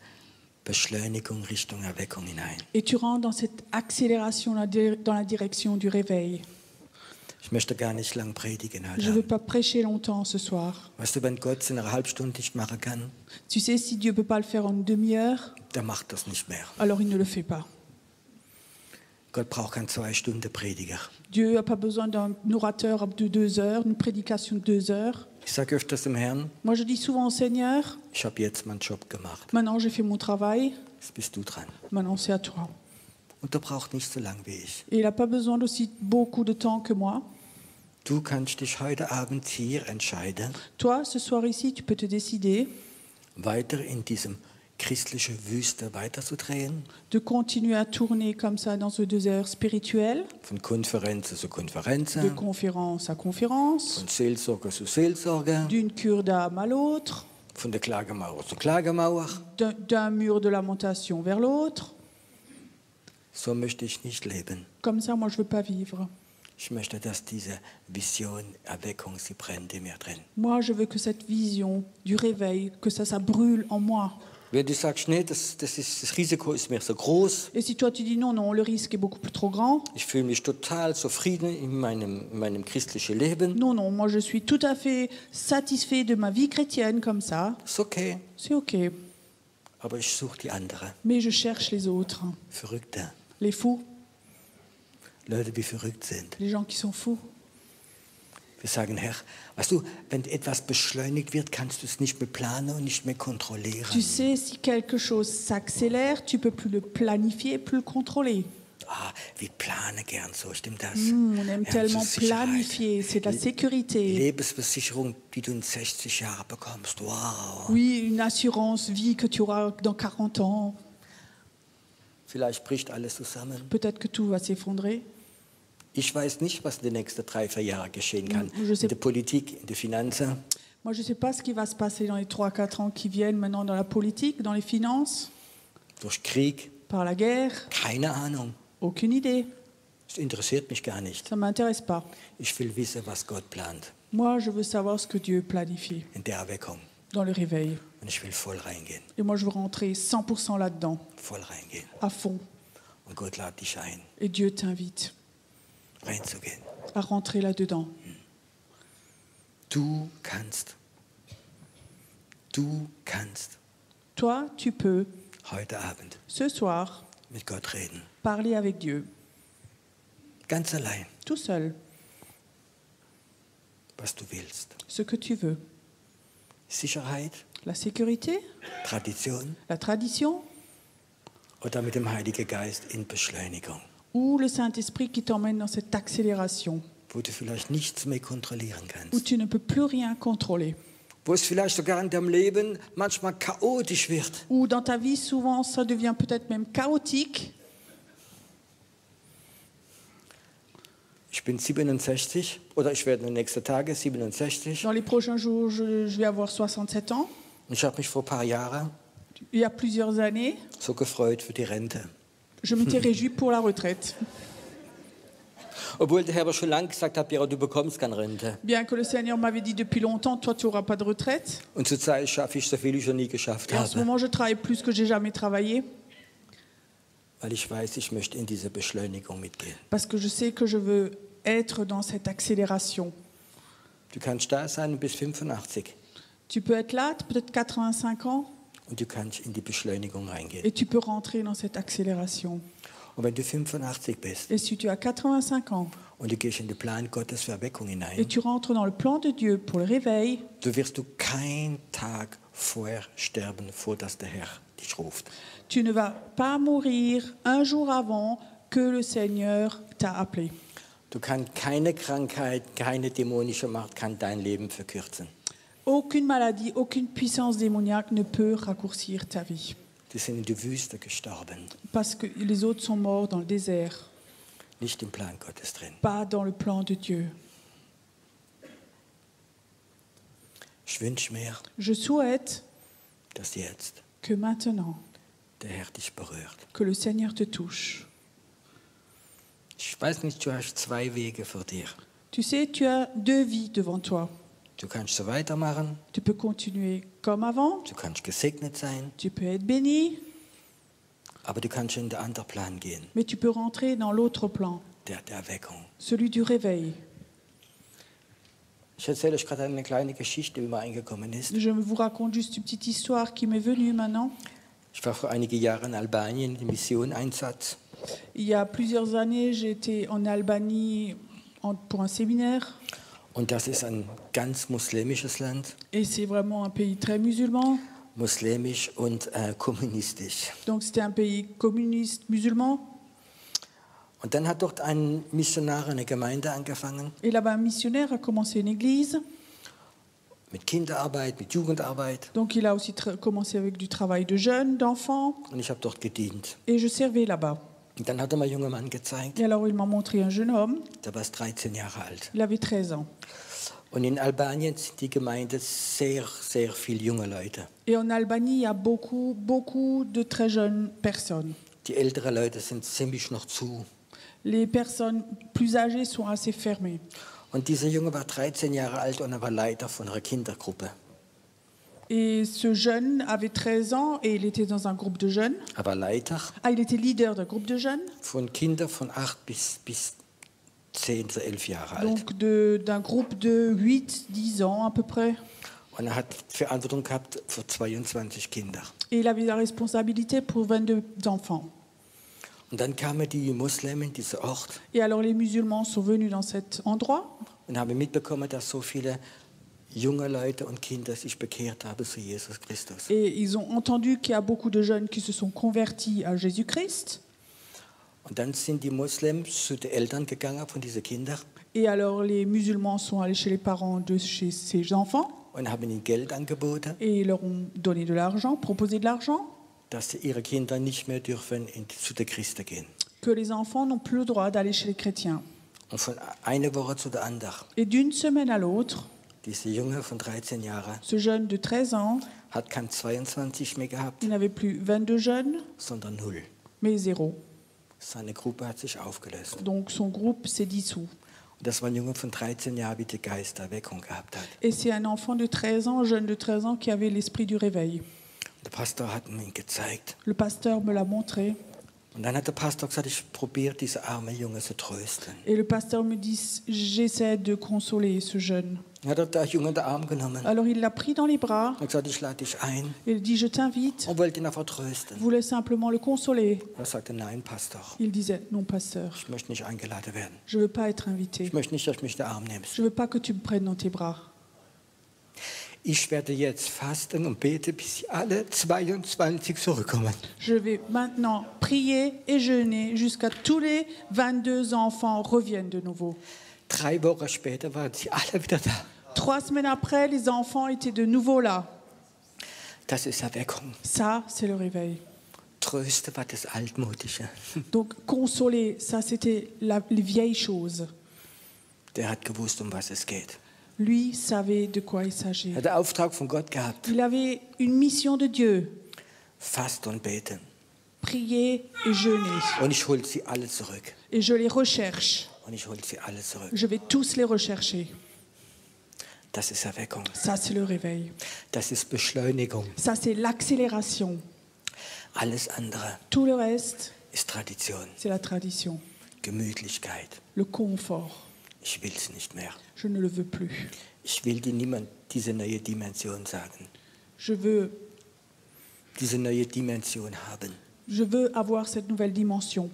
Beschleunigung Richtung Erweckung hinein. Et tu rentres dans cette accélération dans la direction du réveil. Ich möchte gar nicht lang predigen Je ne veux heute. pas prêcher longtemps ce soir. Weißt du, wenn Gott es in einer halben Stunde nicht machen kann, Tu sais, si Dieu ne peut pas le faire en une demi-heure, der macht das nicht mehr. alors il ne le fait pas. Gott braucht keinen 2 Stunden Prediger. Dieu n'a pas besoin d'un orateur de 2 heures, une prédication de 2 heures. Ich sage öfters dem Herrn, Moi, je dis souvent au Seigneur, ich habe jetzt meinen Job gemacht. maintenant j'ai fait mon travail, Jetzt bist du dran. maintenant c'est à toi. Und der braucht nicht so lang wie ich. Et il n'a pas besoin d'aussi beaucoup de temps que moi. Du kannst dich heute Abend hier entscheiden, Toi, ce soir ici, tu peux te décider weiter in diesem christlichen Wüste weiterzudrehen, de continuer à tourner comme ça dans ce désert spirituel, von Konferenz zu de Konferenz, conférence à conférence, von Seelsorger zu Seelsorger, d'une cure d'âme à l'autre, von der Klagemauer zur Klagemauer. d'un mur de lamentation vers l'autre. So möchte ich nicht leben. Comme ça, moi, je ne veux pas vivre. Ich möchte, dass diese Vision, Erweckung, sie brennt in mir drin. Moi, je veux que cette vision du réveil, que ça brûle en moi. Wenn du sagst, nee, das Risiko ist mir so groß, Et si toi, tu dis non, non, le risque est beaucoup plus trop grand. ich fühle mich total zufrieden in meinem christlichen Leben, Non, non, moi, je suis tout à fait satisfait de ma vie chrétienne comme ça. ist okay. C'est OK. Aber ich suche die anderen, Mais je cherche les autres, Verrückte, les fous, Leute, die verrückt sind. les gens qui sont fous. Wir sagen, Herr, weißt du, wenn etwas beschleunigt wird, kannst du es nicht mehr planen und nicht mehr kontrollieren. Tu sais, si quelque chose s'accélère, tu peux plus le planifier, plus le contrôler. Ah, wir planen gern so, stimmt das? On aime Ja, tellement so Sicherheit. planifier, c'est de la sécurité. Lebensversicherung, die du in 60 Jahren bekommst. Wow. Oui, une assurance vie que tu auras dans 40 ans. Vielleicht bricht alles zusammen. Peut-être que tout va s'effondrer. Ich weiß nicht, was in den nächsten 3-4 Jahren geschehen kann. Je sais- In der Politik, in der Finanzen. Moi, je ne sais pas ce qui va se passer dans les 3-4 ans qui viennent maintenant dans la politique, dans les finances, durch Krieg, par la guerre. keine Ahnung. Aucune idée. Das interessiert mich gar nicht. Ça ne m'intéresse pas. Ich will wissen, was Gott plant Moi, je veux savoir ce que Dieu planifie in der Erweckung. dans le réveil. Und ich will voll reingehen, Et moi, je veux rentrer 100% là-dedans, voll reingehen. à fond. Und Gott lädt dich ein, Et Dieu t'invite reinzugehen. à rentrer là-dedans. Du kannst. Du kannst Toi, tu peux, heute Abend ce soir, mit Gott reden. parler avec Dieu, Ganz allein, tout seul, was du willst. ce que tu veux. Sicherheit, La sécurité, Tradition la tradition oder mit dem Heiligen Geist in Beschleunigung, ou le Saint-Esprit qui t'emmène dans cette accélération wo du vielleicht nichts mehr kontrollieren où kannst. tu ne peux plus rien contrôler. Wo es vielleicht sogar in deinem Leben manchmal chaotisch wird. Ou dans ta vie, souvent, ça devient peut-être même chaotique. Ich bin 67 oder ich werde in den nächsten Tagen 67. Dans les prochains jours, je vais avoir 67 ans. Und ich habe mich vor ein paar Jahren Il y a plusieurs années, so gefreut für die Rente. je m'étais réjouie pour la retraite. Obwohl der Herr aber schon lange gesagt hat, Piero, du bekommst keine Rente. Bien que le Seigneur m'avait dit depuis longtemps, toi, tu n'auras pas de retraite. Und zurzeit schaffe ich so viel, wie ich noch nie geschafft Et en ce habe. moment, je travaille plus que j'ai jamais travaillé Weil ich weiß, ich möchte in diese Beschleunigung mitgehen. parce que je sais que je veux être dans cette accélération. Du kannst da sein bis 85 Tu peux être là, peut-être 85 ans, und du kannst in die Beschleunigung reingehen. et tu peux rentrer dans cette accélération. Und wenn du 85 bist Et si tu as 85 ans und du gehst in den Plan Gottes für Erweckung et hinein, tu rentres dans le plan de Dieu pour le réveil, so wirst du keinen Tag vorher sterben, vor dass der Herr dich ruft. tu ne vas pas mourir un jour avant que le Seigneur t'a appelé. Du kannst keine Krankheit, keine dämonische Macht kann dein Leben verkürzen. Aucune maladie, aucune puissance démoniaque ne peut raccourcir ta vie. Die sind in der Wüste gestorben, Parce que les autres sont morts dans le désert, nicht im Plan Gottes drin. pas dans le plan de Dieu. Ich wünsche mir, Je souhaite dass jetzt que maintenant, der Herr dich berührt. que le Seigneur te touche. Ich weiß nicht, du hast zwei Wege vor dir. Tu sais, tu as deux vies devant toi. Du kannst so weitermachen, Tu peux continuer comme avant, du kannst gesegnet sein, tu peux être béni, aber du kannst in den anderen Plan gehen, mais tu peux rentrer dans l'autre plan, der Erweckung. celui du réveil. Ich erzähle euch gerade eine kleine Geschichte, wie mir eingekommen ist. Je vous raconte juste une petite histoire qui m'est venue maintenant. Ich war vor einigen Jahren in Albanien im Missioneinsatz. Il y a plusieurs années, j'étais en Albanie pour un séminaire. Und das ist ein ganz muslimisches Land, Et c'est vraiment un pays très musulman. muslimisch und kommunistisch. Donc c'était un pays communiste musulman. Und dann hat dort ein Missionar eine Gemeinde angefangen, Et là-bas, un missionnaire a commencé une église. mit Kinderarbeit, mit Jugendarbeit. Donc il a aussi commencé avec du travail de jeunes, d'enfants. Und ich habe dort gedient. Et je servais là-bas. Und dann hat er mir einen jungen Mann gezeigt, Et alors il m'a montré un jeune homme. der war 13 Jahre alt. Il avait 13 ans. Und in Albanien sind die Gemeinde sehr, sehr viele junge Leute. Et en Albanie, il y a beaucoup, beaucoup de très jeunes personnes. Die älteren Leute sind ziemlich noch zu. Les personnes plus âgées sont assez fermées. Und dieser Junge war 13 Jahre alt und er war Leiter von einer Kindergruppe. Et ce jeune avait 13 ans et il était dans un groupe de jeunes. Er war Leiter Ah, il était leader d'un groupe de jeunes, von Kindern von 8 bis 10, 11 Jahre alt. donc d'un groupe de 8-10 ans à peu près. Und er hat Verantwortung gehabt für 22 Kinder. Et il avait la responsabilité pour 22 enfants. Und dann kamen die Muslime in diesen Ort Et alors les musulmans sont venus dans cet endroit und haben mitbekommen, dass so viele junge Leute und Kinder sich bekehrt haben zu Jesus Christus. et ils ont entendu qu'il y a beaucoup de jeunes qui se sont convertis à Jésus-Christ. Und dann sind die Muslime zu den Eltern gegangen von diesen Kindern Et alors les musulmans sont allés chez les parents de chez ces enfants und haben ihnen Geld angeboten, et ils leur ont donné de l'argent, proposé de l'argent, dass ihre Kinder nicht mehr dürfen zu den Christen gehen. que les enfants n'ont plus le droit d'aller chez les chrétiens. Und von einer Woche zu der anderen, Et d'une semaine à l'autre, Dieser Junge von 13 Jahren Ce jeune de 13 ans, hat kein 22 mehr gehabt, il n'avait plus 22 jeunes, sondern 0. mais zéro. Seine Gruppe hat sich aufgelöst. Donc son groupe s'est dissous. Und das war ein Junge von 13 Jahren, wie die Geisterweckung gehabt hat. Et c'est un enfant de 13 ans, un jeune de 13 ans qui avait l'esprit du réveil. Der Pastor hat mir ihn gezeigt. Le pasteur me l'a montré. Und dann hat der Pastor gesagt, ich probiere diese arme Junge zu trösten. Et le pasteur me dit, j'essaie de consoler ce jeune. Er hat der Junge in den Arm genommen Alors il l'a pris dans les bras. und gesagt, ich lade dich ein Et il dit, je t'invite, und wollte ihn einfach trösten. voulais simplement le consoler. Er sagte, nein, Pastor, Il disait, non pasteur, ich möchte nicht eingeladen werden. je ne veux pas être invité. Ich möchte nicht, dass du mich in den Arm nimmst. Je ne veux pas que tu me prennes dans tes bras. Ich werde jetzt fasten und bete, bis sie alle 22 zurückkommen. Je vais maintenant prier et jeûner jusqu'à tous les 22 enfants reviennent de nouveau. 3 Wochen später waren sie alle wieder da. 3 semaines après, les enfants étaient de nouveau là. Das ist Erweckung. Ça, c'est le réveil. Tröste war das Altmodische. Donc, consoler, ça, c'était les vieilles choses. Der hat gewusst, um was es geht. Lui savait de quoi il s'agit. Er hat den Auftrag von Gott gehabt. Il avait une mission de Dieu, Fast und beten. prier et jeûner. Und ich hole sie alle zurück. Et je les recherche. Und ich hole sie alle zurück. Je vais tous les rechercher. Das ist Erweckung. Ça, c'est le réveil. Das ist Beschleunigung. Ça, c'est l'accélération. Alles andere Tout le reste, ist Tradition. c'est la tradition, Gemütlichkeit. le confort. Ich will es nicht mehr. Je ne le veux plus. Ich will dir niemand diese neue Dimension sagen. Je veux Diese neue Dimension haben. avoir cette nouvelle dimension.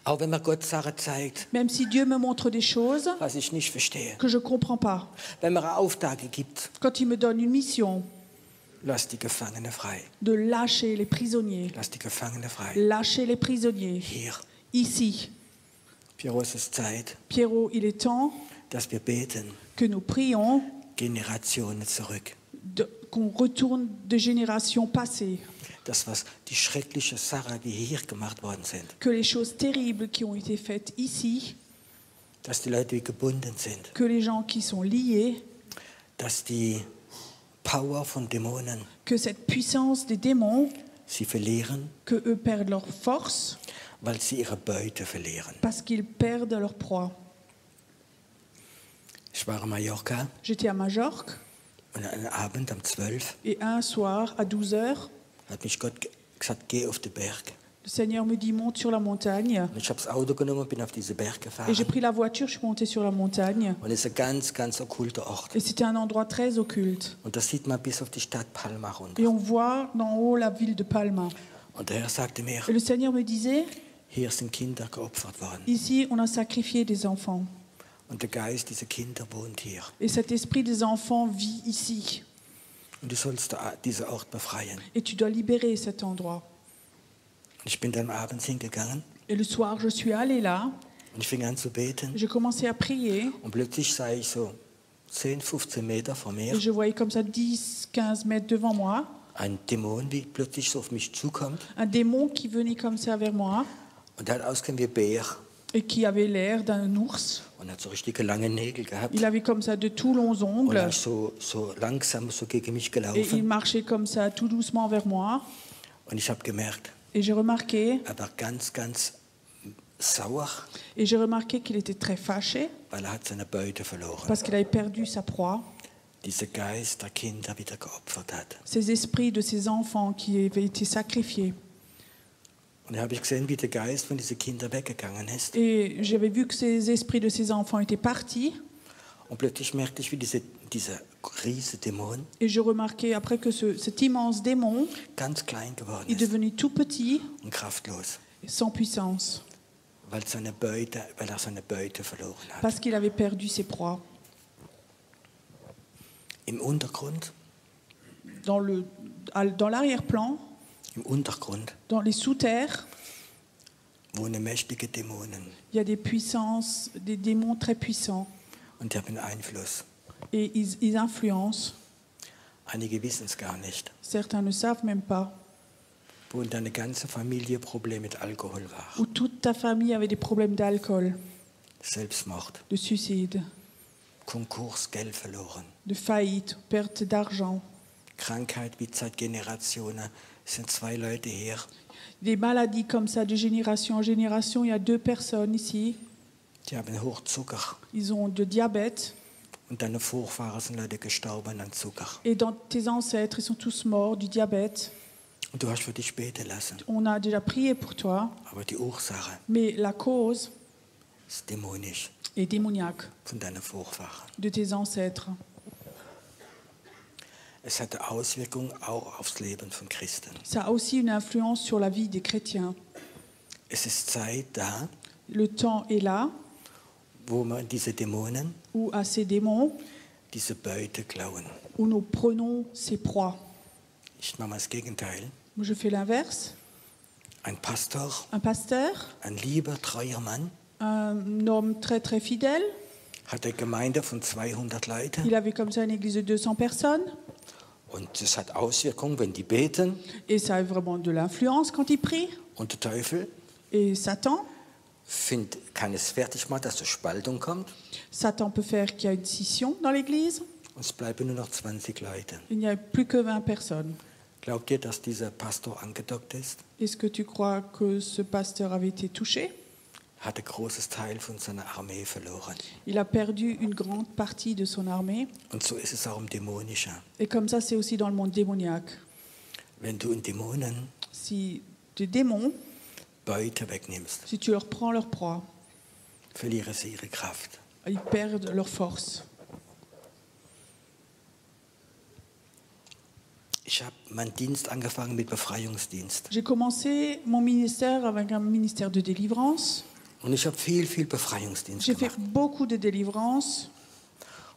Auch wenn mir Gott Sachen zeigt, Même si Dieu me montre des choses was ich nicht verstehe. que je ne comprends pas. Wenn mir Aufträge gibt, Quand il me donne une mission lass die Gefangene frei. de lâcher les prisonniers, Lass die Gefangene frei. lâcher les prisonniers. Hier, Ici, Pierrot, es ist Zeit, Pierrot, il est temps dass wir beten. que nous prions, Generationen zurück. qu'on retourne de générations passées, Das, was die schrecklichen Sachen, die hier gemacht worden sind, que les choses terribles qui ont été faites ici, dass die Leute wie gebunden sind, que les gens qui sont liés, dass die Power von Dämonen que cette puissance des démons, sie verlieren, que eux perdent leur force weil sie ihre Beute verlieren. parce qu'ils perdent leur proie. Ich war in Mallorca J'étais à Majorque und einen Abend um 12 et un soir, à 12 heures, hat mich Gott gesagt, geh auf den Berg. le Seigneur me dit monte sur la montagne. Und ich habe das Auto genommen und bin auf diesen Berg Et gefahren. j'ai pris la voiture, je suis montée sur la montagne. Und es ist ein ganz, ganz okkulter Ort. Et c'était un endroit très occulte. Und das sieht man bis auf die Stadt Palma runter. Et on voit d'en haut la ville de Palma. Und der Herr sagte mir, Et le Seigneur me disait, hier sind Kinder geopfert worden. ici, on a sacrifié des enfants. Und der Geist dieser Kinder wohnt hier. Et cet esprit des enfants vit ici. Und du sollst diesen Ort befreien. Et tu dois libérer cet endroit. Und ich bin dann abends hingegangen Et le soir, je suis allée là. und ich fing an zu beten. J'ai commencé à prier. Und plötzlich sah ich so 10, 15 Meter vor mir Et je voyais comme ça 10, 15 mètres devant moi. ein Dämon, wie plötzlich so auf mich zukommt. Un démon qui venait comme ça vers moi. Und der hat ausgesehen wie ein Bär. Et qui avait l'air d'un ours. Und hat so richtige lange Nägel gehabt. Il avait comme ça de tout longs Und er ongles. ist so langsam so gegen mich Et il gelaufen. marchait comme ça tout doucement vers moi. Und ich habe gemerkt, Et j'ai remarqué, er war ganz, ganz sauer, qu'il était très fâché weil er hat seine Beute verloren. parce qu'il avait perdu sa proie. Dieser Geist der Kinder wieder geopfert hat. Ces esprits de ces enfants qui avaient été sacrifiés. Und da habe ich gesehen, wie der Geist von diesen Kindern weggegangen ist. Et j'avais vu que ces esprits de ces enfants étaient partis. Und plötzlich merkte ich, wie dieser riesige Dämon Et je remarquais après que cet immense démon ganz klein geworden est ist devenu tout petit, und kraftlos, sans puissance, weil er seine Beute verloren hat. parce qu'il avait perdu ses proies. Im Untergrund, Dans l'arrière-plan, im Untergrund dans les sous-terres, wohnen mächtige Dämonen il y a des puissances, des démons très puissants. und die haben Einfluss. Et ils influencent. Einige wissen es gar nicht, Certains ne savent même pas. wo deine ganze Familie Probleme mit Alkohol war, Où toute ta famille avait des problèmes d'alcool, Selbstmord, de suicide, Konkurs, Geld verloren. de faillite, perte d'argent. Krankheit wie seit Generationen. Es sind 2 Leute hier. Des maladies comme ça de génération en génération. Il y a 2 personnes ici. Die haben Hochzucker. Ils ont de diabète. Und deine Vorfahren sind Leute gestorben an Zucker. Et dans tes ancêtres, ils sont tous morts du diabète. Und du hast für dich beten lassen. On a déjà prié pour toi. Aber die Ursache Mais la cause ist dämonisch est démoniaque von deinen Vorfahren. de tes ancêtres. Es hat eine Auswirkung auch aufs Leben von Christen. Ça a aussi une influence sur la vie des chrétiens. Es ist Zeit da, Le temps est là wo wir diese Dämonen, où à ces démons, diese Beute klauen. où nous prenons ces proies. Ich mache mal das Gegenteil. Je fais l'inverse. Ein Pastor, Un pasteur, ein lieber, treuer Mann, un homme très très fidèle, hat eine Gemeinde von 200 Leuten. il avait comme ça une église de 200 personnes. Und es hat Auswirkungen, wenn die beten. Et ça a vraiment de l'influence quand il prie. Und der Teufel Et Satan, kann es fertig machen, dass eine Spaltung kommt. Satan peut faire qu'il y a une scission dans l'église. Und es bleiben nur noch 20 Leute. Il n'y a plus que 20 personnes. Glaubt ihr, dass dieser Pastor angedockt ist? Est-ce que tu crois que ce pasteur avait été touché? Hat ein großes Teil von seiner Armee verloren. Il a perdu une grande partie de son armée. Und so ist es auch im Dämonischen. Et comme ça, c'est aussi dans le monde démoniaque. Wenn du in Dämonen Si des démons, Beute wegnimmst, si tu leur prends leur proie, verlieren sie ihre Kraft. ils perdent leur force. Ich habe meinen Dienst angefangen mit Befreiungsdienst. J'ai commencé mon ministère avec un ministère de délivrance. Und ich habe viel Befreiungsdienst J'ai fait gemacht. beaucoup de délivrance.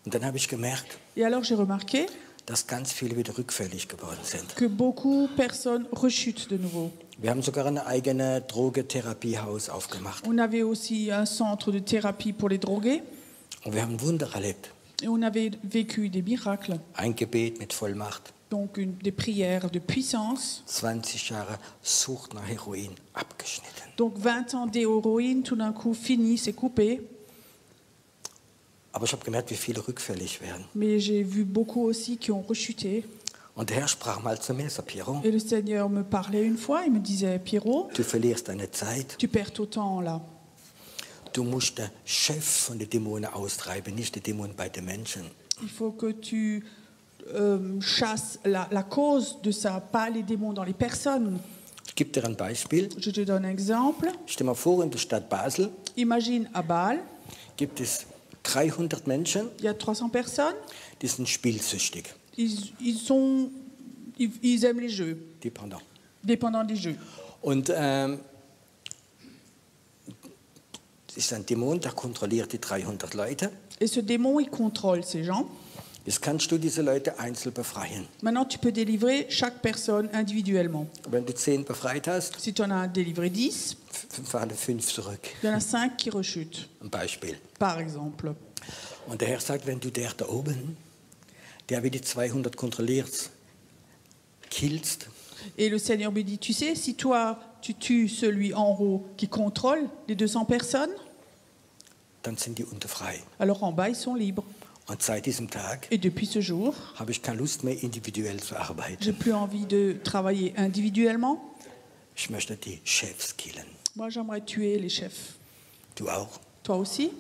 Und dann habe ich gemerkt, Et alors j'ai remarqué dass ganz viele wieder rückfällig geworden sind. que beaucoup de personnes rechutent de nouveau. Wir haben sogar ein eigenes Drogentherapiehaus aufgemacht. On avait aussi un centre de thérapie pour les drogués. Und wir haben Wunder erlebt. Et on avait vécu des miracles. Ein Gebet mit Vollmacht. Donc des prières de puissance. 20 Jahre Sucht nach Heroin abgeschnitten. Donc 20 ans d'héroïne, tout d'un coup fini, c'est coupé. Aber ich habe gemerkt, wie viele rückfällig werden. Mais j'ai vu beaucoup aussi qui ont rechuté. Und der Herr sprach mal zu mir, sagt Piero, Et le Seigneur me parlait une fois, il me disait, Pierrot, du verlierst deine Zeit. tu perds ton temps là. Du musst den Chef von den Dämonen austreiben, nicht die Dämonen bei den Menschen. Il faut que tu chasses la cause de ça, pas les démons dans les personnes. Ich gebe dir ein Beispiel. Je te donne un exemple. Stell dir mal vor, in der Stadt Basel Imagine à Bâle, gibt es 300 Menschen, il y a 300 personnes. die sind spielsüchtig. Ils aiment les jeux, Dependant. dépendants des jeux. Und es ist ein Dämon, der kontrolliert die 300 Leute. Et ce démon, il contrôle ces gens. Jetzt kannst du diese Leute einzeln befreien. Maintenant, tu peux délivrer chaque personne individuellement. Wenn du 10 befreit hast, Si tu en as délivré 10, fahren 5 zurück. il y en a 5 qui rechutent, Ein Beispiel. par exemple. Und der Herr sagt, wenn du der da oben, der wie die 200 kontrolliert, killst, Et le Seigneur me dit, tu sais, si toi, tu tues celui en haut qui contrôle les 200 personnes, dann sind die unterfrei. alors en bas, ils sont libres. Und seit diesem Tag Et depuis ce jour, habe ich keine Lust mehr, individuell zu arbeiten. j'ai plus envie de travailler individuellement. Ich möchte die Chefs killen. Moi, j'aimerais tuer les chefs. Du auch. Toi aussi,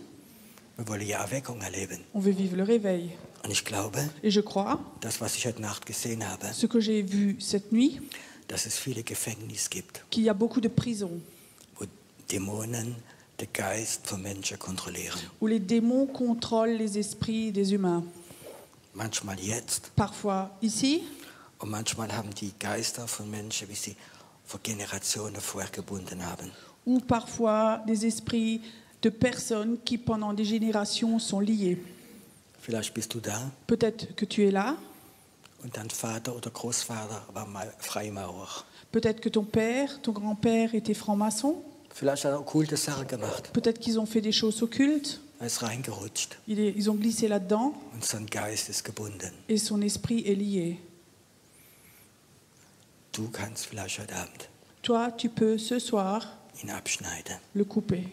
Wir wollen ja Erweckung erleben. on veut vivre le réveil. Und ich glaube, Et je crois, das, was ich heute Nacht gesehen habe, ce que j'ai vu cette nuit, dass es viele Gefängnisse gibt, qu'il y a beaucoup de prisons wo Dämonen den Geist von Menschen kontrollieren. où les démons contrôlent les esprits des humains. Manchmal jetzt Parfois ici, und manchmal haben die Geister von Menschen, wie sie vor Generationen vorher gebunden haben. ou parfois des esprits de personnes qui, pendant des générations, sont liées. Vielleicht bist du da Peut-être que tu es là, und dein Vater oder Großvater war mal Freimaurer. peut-être que ton père, ton grand-père était franc-maçon, Vielleicht hat er okkulte Sachen gemacht. peut-être qu'ils ont fait des choses occultes, Er ist reingerutscht ils ont glissé là-dedans und sein Geist ist gebunden. et son esprit est lié. Du kannst vielleicht heute Abend Toi, tu peux ce soir ihn abschneiden. le couper.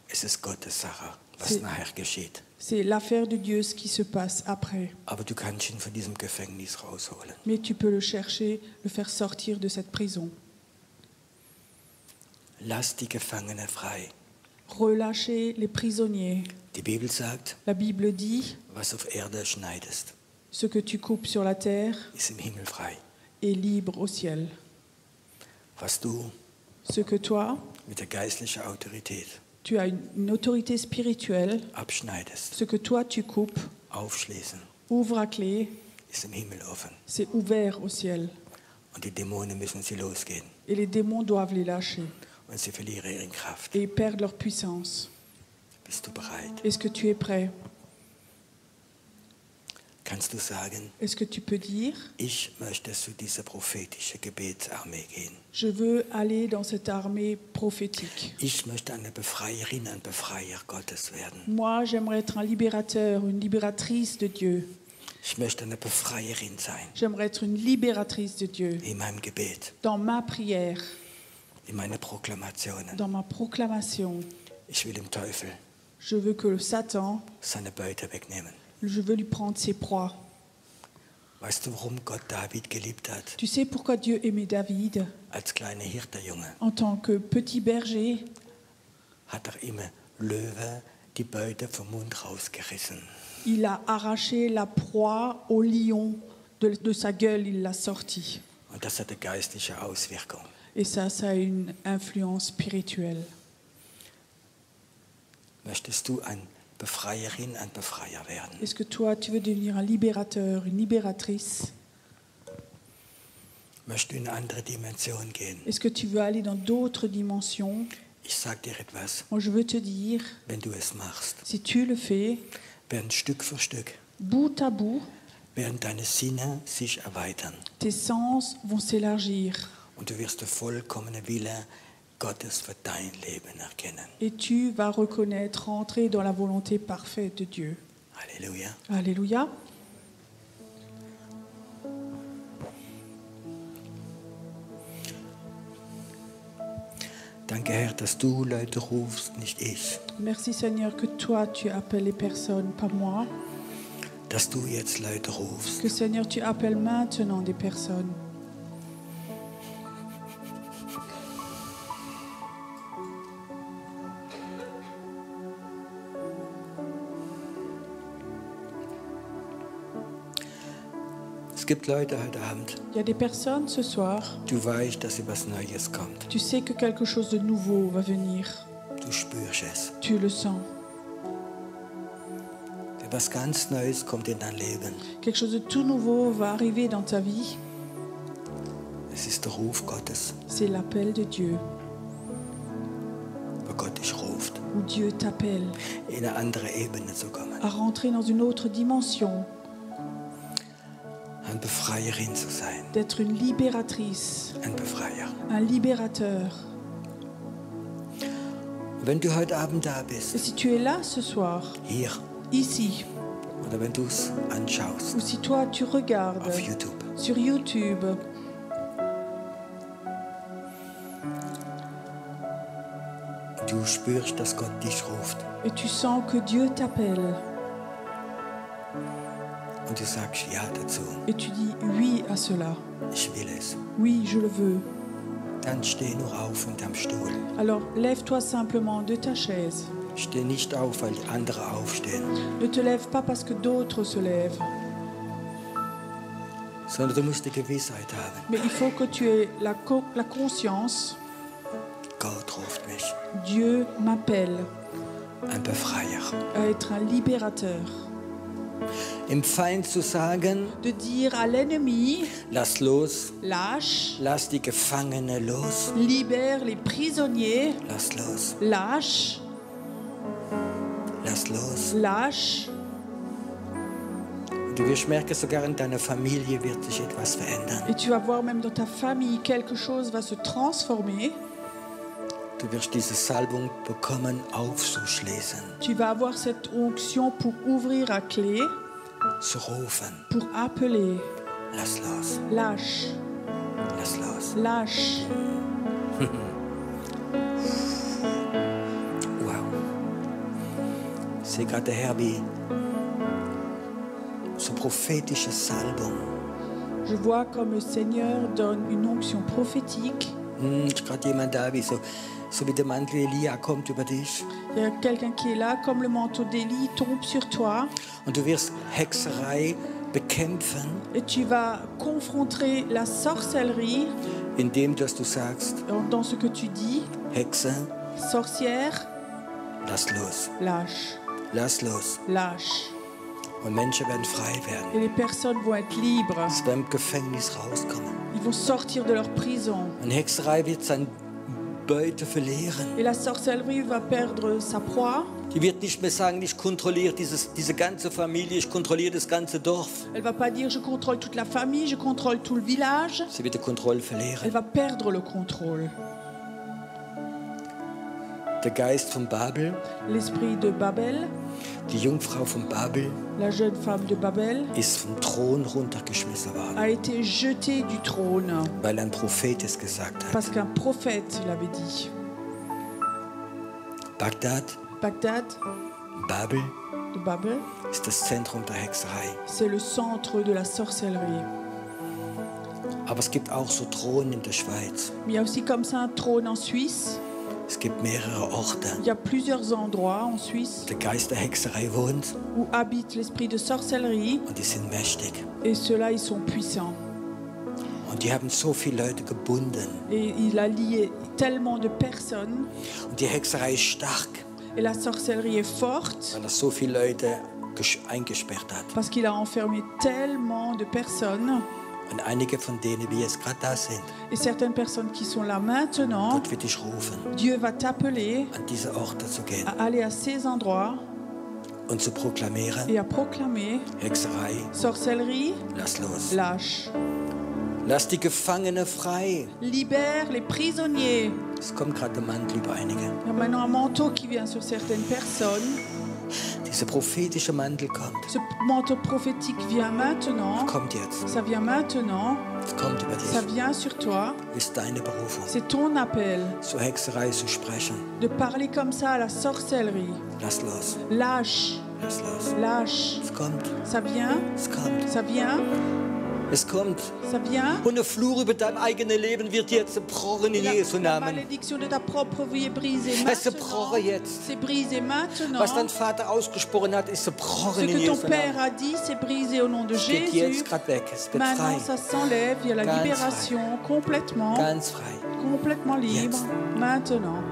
Es ist Gottes Sache, was Sie- nachher geschieht. C'est l'affaire de Dieu, ce qui se passe après. Aber du kannst ihn von diesem Gefängnis rausholen. Mais tu peux le chercher, le faire sortir de cette prison. Lass die Gefangenen frei. Relâcher les prisonniers. Die Bibel sagt, La Bible dit, was auf Erde schneidest, ce que tu coupes sur la terre ist im Himmel frei. est libre au ciel. Was du Ce que toi, mit der geistlichen Autorität tu as une autorité spirituelle, abschneidest, ce que toi tu coupes, aufschließen, ouvre à clé, ist im Himmel offen. c'est ouvert au ciel. Und die Dämonen müssen sie losgehen. Et les démons doivent les lâcher. Und sie verlieren ihre Kraft. Et ils perdent leur puissance. Bist du bereit? Est-ce que tu es prêt? Kannst du sagen, Est-ce que tu peux dire, ich möchte zu dieser prophetischen Gebetsarmee gehen. je veux aller dans cette armée prophétique. Ich möchte eine Befreierin, ein Befreier Gottes werden. Moi, j'aimerais être un libérateur, une libératrice de Dieu. Ich möchte eine Befreierin sein J'aimerais être une libératrice de Dieu. in meinem Gebet, Dans ma prière, in meinen Proklamationen. dans ma proclamation, Ich will dem Teufel je veux que le Satan, seine Beute wegnehmen. je veux lui prendre ses proies. Weißt du, warum Gott David geliebt hat? Tu sais pourquoi Dieu aimait David? Als kleiner Hirtenjunge En tant que petit berger, hat immer Löwe die Beute vom Mund rausgerissen. il a arraché la proie au lion de sa gueule, il l'a sorti. Und das hat eine geistliche Auswirkung. Et ça a une influence spirituelle. Möchtest du ein Befreierin, ein Befreier werden? Est-ce que toi, tu veux devenir un libérateur, une libératrice? Möchtest du in eine andere Dimension gehen? Est-ce que tu veux aller dans d'autres dimensions? Ich sag dir etwas, Moi, je veux te dire, wenn du es machst, si tu le fais, werden Stück für Stück, bout à bout, werden deine Sinne sich erweitern. tes sens vont s'élargir Und du wirst den vollkommenen Wille Gottes für dein Leben erkennen. et tu vas reconnaître, rentrer dans la volonté parfaite de Dieu. Halleluja. Alléluia. Danke, Herr, dass du Leute rufst, nicht ich. Merci Seigneur que toi, tu appelles les personnes, pas moi. Dass du jetzt Leute rufst. Que Seigneur, tu appelles maintenant des personnes. Es gibt Leute heute Abend, Il y a des personnes ce soir, du weißt, dass etwas Neues kommt. tu sais que quelque chose de nouveau va venir. Du spürst es. Tu le sens. Etwas ganz Neues kommt in dein Leben. Quelque chose de tout nouveau va arriver dans ta vie. Es ist der Ruf Gottes, C'est l'appel de Dieu, wo Gott dich ruft, où Dieu t'appelle in eine andere Ebene zu kommen. à rentrer dans une autre dimension, Ein Befreierin zu sein, d'être une libératrice, ein Befreier. un libérateur. Wenn du heute Abend da Et bist, si tu es là ce soir, hier, ici, oder wenn du es anschaust, ou si toi tu regardes auf YouTube, sur YouTube, du spürst, dass Gott dich ruft et tu sens que Dieu t'appelle, und du sagst Ja dazu, et tu dis oui à cela, ich will es, oui, je le veux, dann steh nur auf von deinem Stuhl. alors lève-toi simplement de ta chaise. Steh nicht auf, weil die anderen aufstehen, Ne te lève pas parce que d'autres se lèvent, sondern du musst die Gewissheit haben, mais il faut que tu aies la conscience, Gott ruft mich, Dieu m'appelle ein Befreier. à être un libérateur. Im Feind zu sagen, De dire à l'ennemi, lass los, lâche, lass die Gefangenen los, libère les prisonniers, lass los, lâche, lass los. lâche. Und du wirst merken, sogar in deiner Familie wird sich etwas verändern. Et tu vas voir même dans ta famille, quelque chose va se transformer. Du wirst diese Salbung bekommen, aufzuschließen, Tu vas avoir cette onction pour ouvrir à clé, zu rufen. pour appeler. Lass los, Lâche, lass los. lâche. Wow. sehe gerade der Herr wie so prophetische Salbung. Je vois comme le Seigneur donne une onction prophétique. Ist gerade jemand da, wie so wie der Mantel Elia kommt über dich. Il y a quelqu'un qui est là, comme le manteau d'Élie tombe sur toi. Und du wirst Hexerei bekämpfen, Et tu vas confronter la sorcellerie indem dass du sagst, dans ce que tu dis. Hexe, Sorcière, lass los, lâche, lass los. lâche. Und Menschen werden frei werden. Et les personnes vont être libres. Sie werden im Gefängnis rauskommen. Ils vont sortir de leur prison. Und Hexerei wird seine Beute verlieren. Et la sorcellerie va perdre sa proie. Die wird nicht mehr sagen, ich kontrolliere diese ganze Familie, ich kontrolliere das ganze Dorf. Elle va pas dire je contrôle toute la famille, je contrôle tout le village. Sie wird die Kontrolle Elle verlieren. va perdre le contrôle. Der Geist von Babel, L'esprit de Babel, die Jungfrau von Babel, la jeune femme de Babel, ist vom Thron runtergeschmissen worden, a été jetée du trône weil ein Prophet es gesagt hat. parce qu'un prophète l'avait dit. Bagdad, Bagdad Babel, de Babel, ist das Zentrum der Hexerei. c'est le centre de la sorcellerie. Aber es gibt auch so Thronen in der Schweiz. Mais il y a aussi comme ça un trône en Suisse. Es gibt mehrere Orte. Il y a plusieurs endroits en Suisse Der Geist der Hexerei wohnt où habite l'esprit de sorcellerie und die sind mächtig. et ceux-là, ils sont puissants. Und die haben so viele Leute gebunden. Et il a lié tellement de personnes Und die Hexerei ist stark, et la sorcellerie est forte weil er so viele Leute eingesperrt hat. parce qu'il a enfermé tellement de personnes Und einige von denen, wie jetzt gerade da sind, et certaines personnes qui sont là maintenant, Gott wird dich rufen, Dieu va t'appeler an diese Orte zu gehen à aller à ces endroits und zu proklamieren, et à proclamer Hexerei, sorcellerie, lass los. lâche. Lass die Gefangene frei. Libère les prisonniers. Es kommt gerade der Mantel über einige. Il y a maintenant un manteau qui vient sur certaines personnes. Dieser prophetische Mantel kommt. Ce manteau prophétique vient maintenant. Kommt jetzt. Ça vient maintenant. Es kommt über Ça dich. vient sur toi. Ist deine Berufung. C'est ton appel Zur Hexerei zu sprechen. de parler comme ça à la sorcellerie. Lass los. Lâche, Lass los. lâche. Es kommt. Ça vient, Es kommt. ça vient, Es kommt. ça vient. Und der Fluch über dein eigenes Leben wird jetzt zerbrochen in Et Jesu la Namen. malédiction de ta propre vie est brisée Es ist maintenant. zerbrochen jetzt. C'est brisé maintenant. Was dein Vater ausgesprochen hat, ist Ce zerbrochen in que ton Jesu Père Namen. a dit, c'est brisé au nom de Es geht Jésus. jetzt gerade weg. Es wird frei. Maintenant, ça s'enlève. Il y a la Ganz libération complètement, Ganz frei. complètement libre. Jetzt. Maintenant.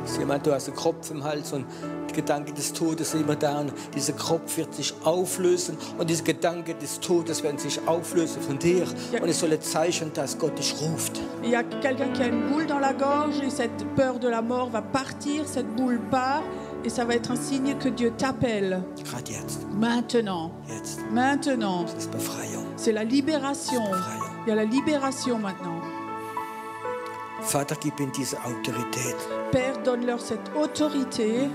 Ist jemand, du hast einen Kropf im Hals und der Gedanke des Todes ist immer da und dieser Kropf wird sich auflösen und diese Gedanken des Todes werden sich auflösen von dir Ja. und es soll ein Zeichen, dass Gott dich ruft. Il y a quelqu'un qui a une boule dans la gorge et cette peur de la mort va partir, cette boule part et ça va être un signe que Dieu t'appelle. Gerade jetzt, Maintenant, jetzt. maintenant, Das ist Befreiung. c'est la libération. Il y a la libération maintenant. Vater, gib ihnen diese Autorität, Père, donne-leur cette autorité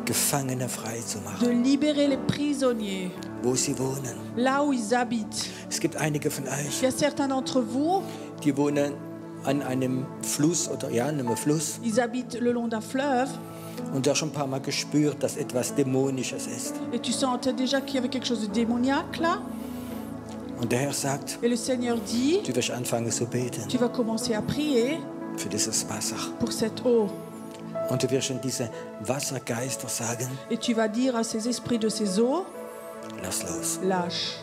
Gefangene frei zu de machen, libérer les prisonniers wo sie wohnen. là où ils habitent. Es gibt einige von Il euch, y a certains d'entre vous, die wohnen an einem Fluss oder ja, an einem Fluss ils habitent le long d'un fleuve und du hast schon ein paar Mal gespürt, dass etwas Dämonisches ist. et tu sentais déjà qu'il y avait quelque chose de démoniaque là. Und der Herr sagt, Et le Seigneur dit, du wirst anfangen zu beten tu vas commencer à prier für dieses Wasser. pour cette eau. Und du wirst in diese Wassergeister sagen, Et tu vas dire à ces esprits de ces eaux, lass los. lâche.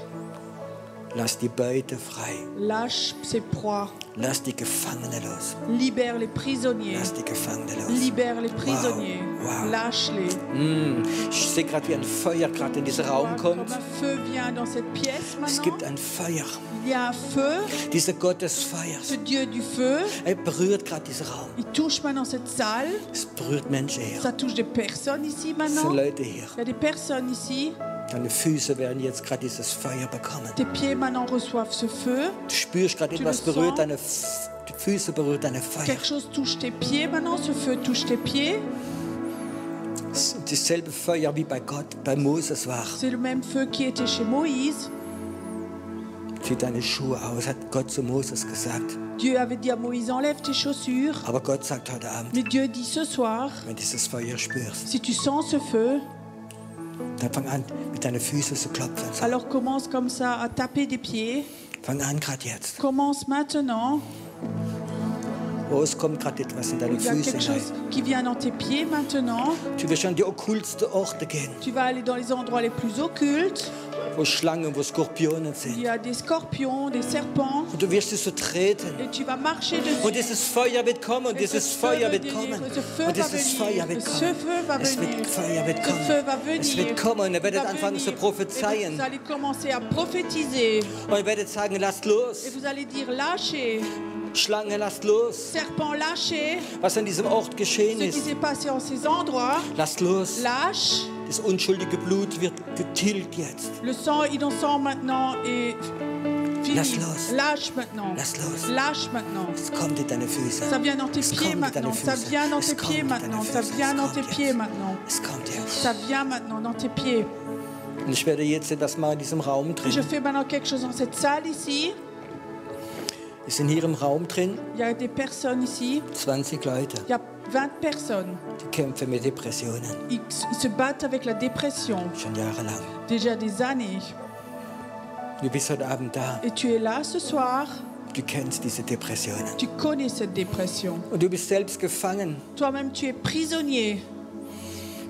Lass die Beute frei. Lâche ses proies. Lass die Gefangene los. Libère les prisonniers. Lass die Gefangene los. Libère les prisonniers. Wow. Lâche-les. Ich sehe gerade, wie ein Feuer gerade in diesen Raum Comme kommt. un feu vient dans cette pièce Es maintenant. gibt ein Feuer. Il y a un feu, Dieser Gott des Feuers. ce Dieu du feu. Er berührt gerade diesen Raum. Il touche maintenant cette salle. Es berührt Menschen hier. Ça touche des personnes ici Es maintenant. sind Leute hier. Il y a des personnes ici. Deine Füße werden jetzt gerade dieses Feuer bekommen. Tes pieds maintenant reçoivent ce feu. Du spürst gerade Tu etwas le berührt sens? die Füße berührt deine Feuer. Quelque chose touche tes pieds maintenant. Ce feu touche tes pieds. Es ist dasselbe Feuer wie bei Gott, bei Moses war. C'est le même feu qui était chez Moïse. Zieh deine Schuhe aus, hat Gott zu Moses gesagt. Dieu avait dit à Moïse, enlève tes chaussures. Aber Gott sagt heute Abend, Mais Dieu dit ce soir, wenn du dieses Feuer spürst, si tu sens ce feu, Dann fang an, mit deinen Füßen zu klopfen. So. Alors commence comme ça à taper des pieds. Fang an gerade jetzt. Commence maintenant. Oh, es kommt gerade etwas in deine Il y a Füße quelque hinein. chose qui vient dans tes pieds maintenant. Du wirst an die okkultsten Orte gehen, Tu vas aller dans les endroits les plus occultes. wo Schlangen, wo Skorpionen Il sind. y a des scorpions, des serpents. Und du wirst es so treten. Et tu vas marcher dessus. Und dieses Feuer wird kommen, und Et dieses ce feu Feuer va wird venir, kommen. ce feu Und va dieses venir, Feuer wird ce kommen. feu va Es venir, wird Feuer wird ce kommen. feu va Es venir. wird kommen, und ihr werdet Va anfangen zu venir. Et prophezeien. vous allez commencer à prophétiser. Und ihr werdet sagen, lasst Et los. vous allez dire lâchez. Schlange, lasst los. Serpent, lâchez. Was an diesem Ort geschehen Ce qui ist, s'est passé en ces endroits, lasst los. lâche. Das unschuldige Blut wird getilgt jetzt. Le sang innocent maintenant est fini. Lass los. Lâche maintenant. Lass los. Lâche maintenant. Es kommt in deine Füße. Ça vient dans tes Es pieds kommt in deine maintenant. Ça Füße. vient dans Es tes kommt pieds in deine maintenant. Ça Füße. vient Es dans kommt tes jetzt. pieds maintenant. Es kommt jetzt. Ça vient maintenant dans tes pieds. Und ich werde jetzt etwas machen in diesem Raum Je drin. fais maintenant quelque chose dans cette salle ici. Wir sind hier im Raum drin, Il y a des personnes ici. 20 Leute, Il y a 20 personnes. die kämpfen mit Depressionen. Ils se battent avec la dépression Schon jahrelang. déjà des années. Du bist heute Abend da. Et tu es là ce soir. Du kennst diese Depressionen. Tu connais cette dépression. Und du bist selbst gefangen Toi-même, tu es prisonnier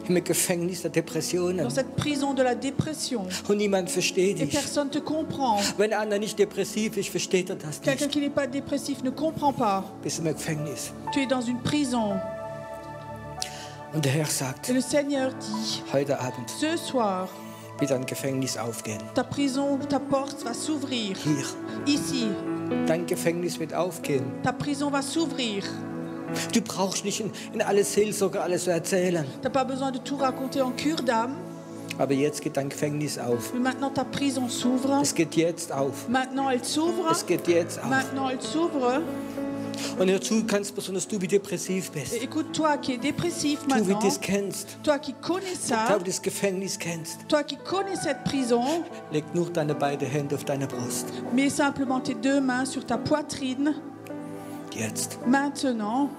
im Gefängnis der Depressionen. dans cette prison de la dépression. Und niemand versteht Et dich. personne ne te comprend. Wenn einer nicht depressiv ist, versteht er das Quelqu'un nicht. qui n'est pas dépressif ne comprend pas. Du bist im Gefängnis. Tu es dans une prison. Und der Herr sagt, Et le Seigneur dit, heute Abend ce soir, wird ein Gefängnis aufgehen. ta prison, ta porte va s'ouvrir. Hier. Ici, Dein Gefängnis wird aufgehen. ta prison va s'ouvrir. Du brauchst nicht in alle Seelsorge alles zu erzählen. Tu n'as pas besoin de tout raconter en cure d'âme. Aber jetzt geht dein Gefängnis auf. Mais maintenant, ta prison s'ouvre. Es geht jetzt auf. Maintenant, elle s'ouvre. Es geht jetzt auf. Maintenant, elle s'ouvre. Und dazu kannst besonders du, wie depressiv Et bist. écoute, toi qui es dépressif Du, wie maintenant, du das kennst. toi qui connais Du, ça, wie das Gefängnis kennst. toi qui connais cette prison, Leg nur deine beiden Hände auf deine Brust. mets simplement tes deux mains sur ta poitrine. Jetzt. Maintenant,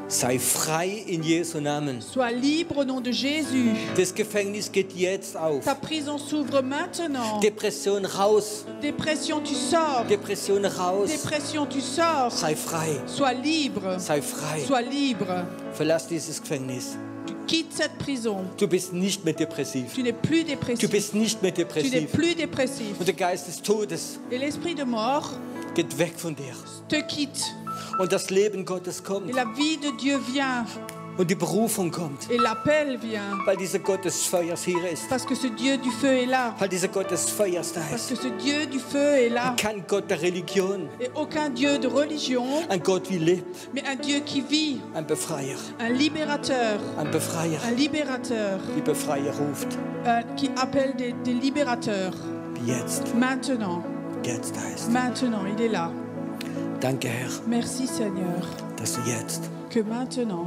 Sei frei in Jesu Namen. sois libre au nom de Jésus. Das Gefängnis geht jetzt auf. Ta prison s'ouvre maintenant. Depression raus. Dépression, tu sors. Depression raus. Dépression, tu sors. Sei frei. Sois libre. Sei frei. Sois libre. Verlass dieses Gefängnis. Tu quittes cette prison. Du bist nicht mehr depressiv. Tu n'es plus Du dépressif. bist nicht mehr Tu n'es depressiv. plus dépressif. Und der Geist des Todes Et l'esprit de mort geht weg von dir. te quitte. Und das Leben Gottes Et kommt. la vie de Dieu vient. Und die Berufung kommt. Et l'appel vient. Weil dieser Gott des Feuers hier ist. Parce que ce Dieu du feu est là. Weil dieser Gott des Feuers da Parce ist. que ce Dieu du feu est là. Kein Gott der Religion. Et aucun Dieu de religion, Ein Gott wie lebt. mais un Dieu qui vit. Ein Befreier. Un libérateur. Ein Befreier. Un libérateur. Die Befreier ruft. Qui appelle des libérateurs. Jetzt. Maintenant. Jetzt da ist. Maintenant, il est là. Danke, Herr, Merci Seigneur. dass du jetzt, Que maintenant,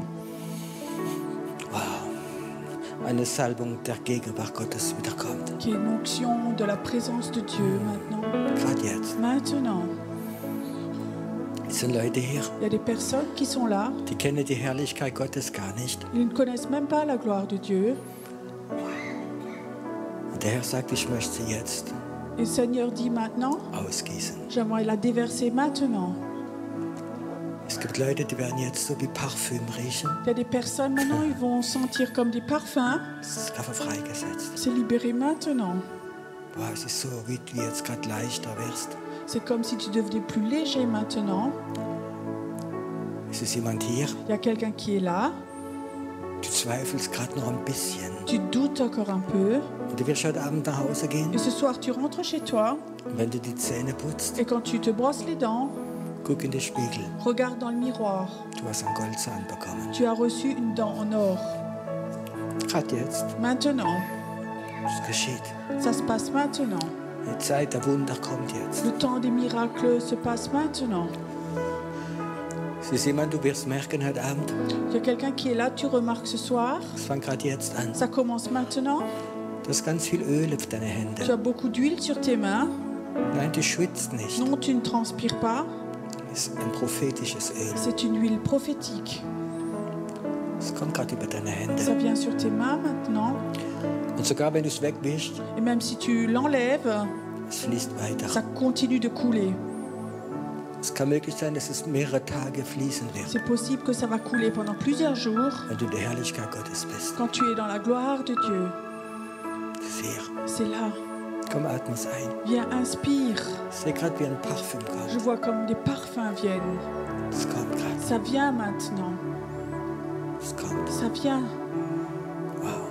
eine Salbung der Gegenwart Gottes wiederkommt. qu'il y ait une onction de la présence de Dieu maintenant. Gerade jetzt. Maintenant. Es sind Leute hier, Il y a des personnes qui sont là. die kennen die Herrlichkeit Gottes gar nicht. Ils ne connaissent même pas la gloire de Dieu. Und der Herr sagt, ich möchte sie jetzt Et le Seigneur dit maintenant, ausgießen. j'aimerais la déverser maintenant. Es gibt Leute, die werden jetzt so wie Parfüm riechen. Il y a des personnes maintenant, ils vont sentir comme des parfums. Das ist gerade freigesetzt. C'est libéré maintenant. Wow, es ist so, wie du jetzt gerade leichter wirst. C'est comme si tu devenais plus léger maintenant. Es ist jemand hier, Il y a quelqu'un qui est là. du zweifelst gerade noch ein bisschen. Tu doutes encore un peu. Und du wirst heute Abend nach Hause gehen. Et ce soir, tu rentres chez toi. Und wenn du die Zähne putzt, Et quand tu te brosses les dents, guck in den Spiegel. regarde dans le miroir. Du hast einen Goldzahn bekommen. Tu as reçu une dent en or. Gerade jetzt. Maintenant, Es geschieht. ça se passe maintenant. Die Zeit der Wunder kommt jetzt. Le temps des miracles se passe maintenant. Es ist jemand, du wirst merken heute Abend, Il y a quelqu'un qui est là, tu remarques ce soir. es fängt gerade jetzt an. Ça commence maintenant. Du hast ganz viel Öl auf deine Tu Hände. as beaucoup d'huile sur tes mains. Nein, du schwitzt nicht. Non, tu ne transpires pas. Es ist ein prophetisches Öl. C'est une huile prophétique. Es kommt gerade über deine Ça Hände. vient sur tes mains maintenant. Und sogar wenn du es wegwischst, Et même si tu l'enlèves, es fließt weiter. ça continue de couler. Es kann möglich sein, dass es mehrere Tage fließen wird, C'est possible que ça va couler pendant plusieurs jours wenn du in der Herrlichkeit Gottes bist. quand tu es dans la gloire de Dieu. Das ist hier. C'est là. Komm, atme es ein. Viens, inspire. Ich sehe gerade, wie ein Parfüm Je kommt. vois comme des parfums viennent. Es kommt gerade. Ça vient maintenant. Es kommt. Ça vient. Wow.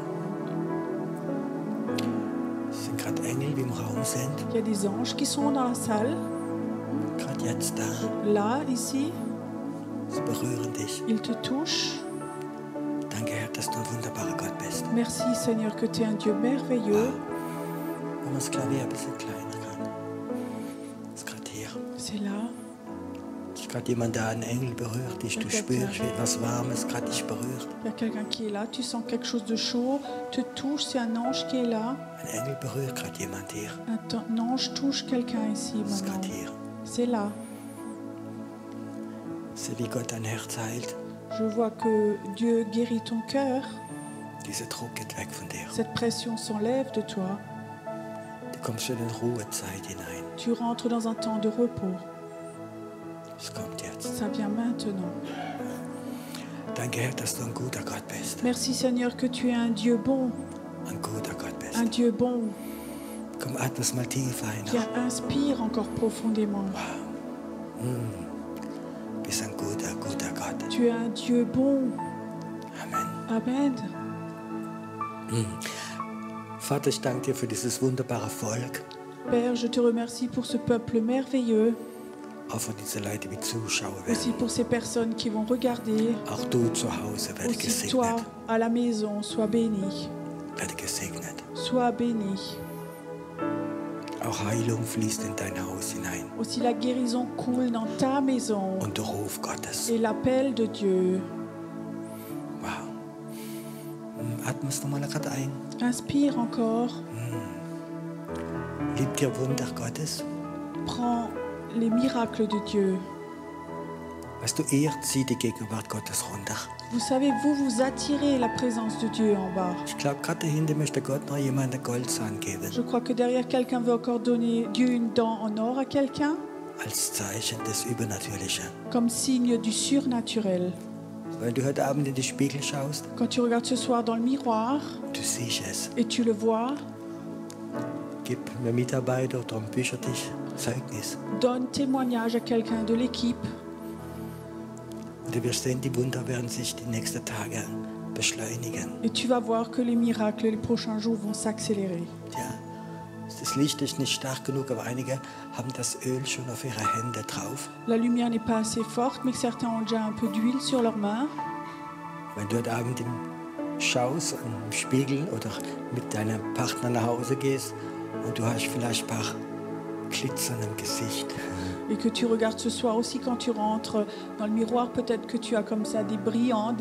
Es sind gerade Engel, die im Raum sind. Il y a des anges qui sont dans la salle. Gerade jetzt da. Là, ici, Sie berühren dich. ils te touchent. Danke, Herr, dass du ein wunderbarer Gott bist. Merci Seigneur que tu es un Dieu merveilleux. Wenn man das Klavier ein bisschen kleiner kann. Ist gerade hier. C'est là. Ist gerade jemand da, ein Engel berührt dich. Du spürst, wie etwas Warmes gerade dich berührt. Il y a quelqu'un qui est là. Tu sens quelque chose de chaud. Te touche. C'est un ange qui est là. Ein Engel berührt gerade jemand hier. Un ange touche quelqu'un ici Ist maintenant. gerade hier. C'est là. Sieh, wie Gott dein Herz heilt. Je vois que Dieu guérit ton cœur. Dieser Druck geht weg von dir. Cette pression s'enlève de toi. Du kommst in eine Ruhezeit hinein. Tu rentres dans un temps de repos. Es kommt jetzt. Ça vient maintenant. Danke, Herr, dass du ein guter Gott bist. Merci Seigneur que tu es un Dieu bon. Ein guter Gott bist. Un Dieu bon. Komm, atme es mal tief ein. Viens, inspire encore profondément. Du bist ein guter, guter Gott. Tu es un Dieu bon. Amen. Amen. Vater, ich danke dir für dieses wunderbare Volk. Père, je te remercie pour ce peuple merveilleux. Auch für diese Leute, die Zuschauer Aussi werden. pour ces personnes qui vont regarder. Auch du zu Hause werde Aussi toi, gesegnet. à la maison, sois béni. Werde gesegnet. Sois béni. Auch Heilung fließt in dein Haus hinein. Aussi la guérison coule dans ta maison. Und der Ruf Gottes. Et l'appel de Dieu. Wow. Atme es nochmal gerade ein. Inspire encore. Liebt ihr Wunder Gottes? Prends les miracles de Dieu. Weißt du, ihr zieht die Gegenwart Gottes runter. Vous savez, vous attirez la présence de Dieu en bas. Ich glaube, gerade dahinter möchte Gott noch jemand einen Goldzahn geben. Je crois que derrière quelqu'un veut encore donner Dieu une dent en or à quelqu'un, Als Zeichen des Übernatürlichen. comme signe du surnaturel. Wenn du heute Abend in den Spiegel schaust, Quand tu regardes ce soir dans le miroir du siehst es. et tu le vois, Gib mir Mitarbeiter oder am Büchertisch Zeugnis. donne témoignage à quelqu'un de l'équipe. Und du wirst sehen, die Wunder werden sich die nächsten Tage beschleunigen. Et tu vas voir que les miracles les prochains jours vont s'accélérer. Ja, das Licht ist nicht stark genug, aber einige haben das Öl schon auf ihre Hände drauf. La lumière n'est pas assez forte, mais que certains ont déjà un peu d'huile sur leurs mains. Wenn du heute Abend schaust im Spiegel oder mit deinem Partner nach Hause gehst und du hast vielleicht ein paar Glitzern im Gesicht. Et que tu regardes ce soir aussi quand tu rentres dans le miroir, peut-être que tu as comme ça des brillants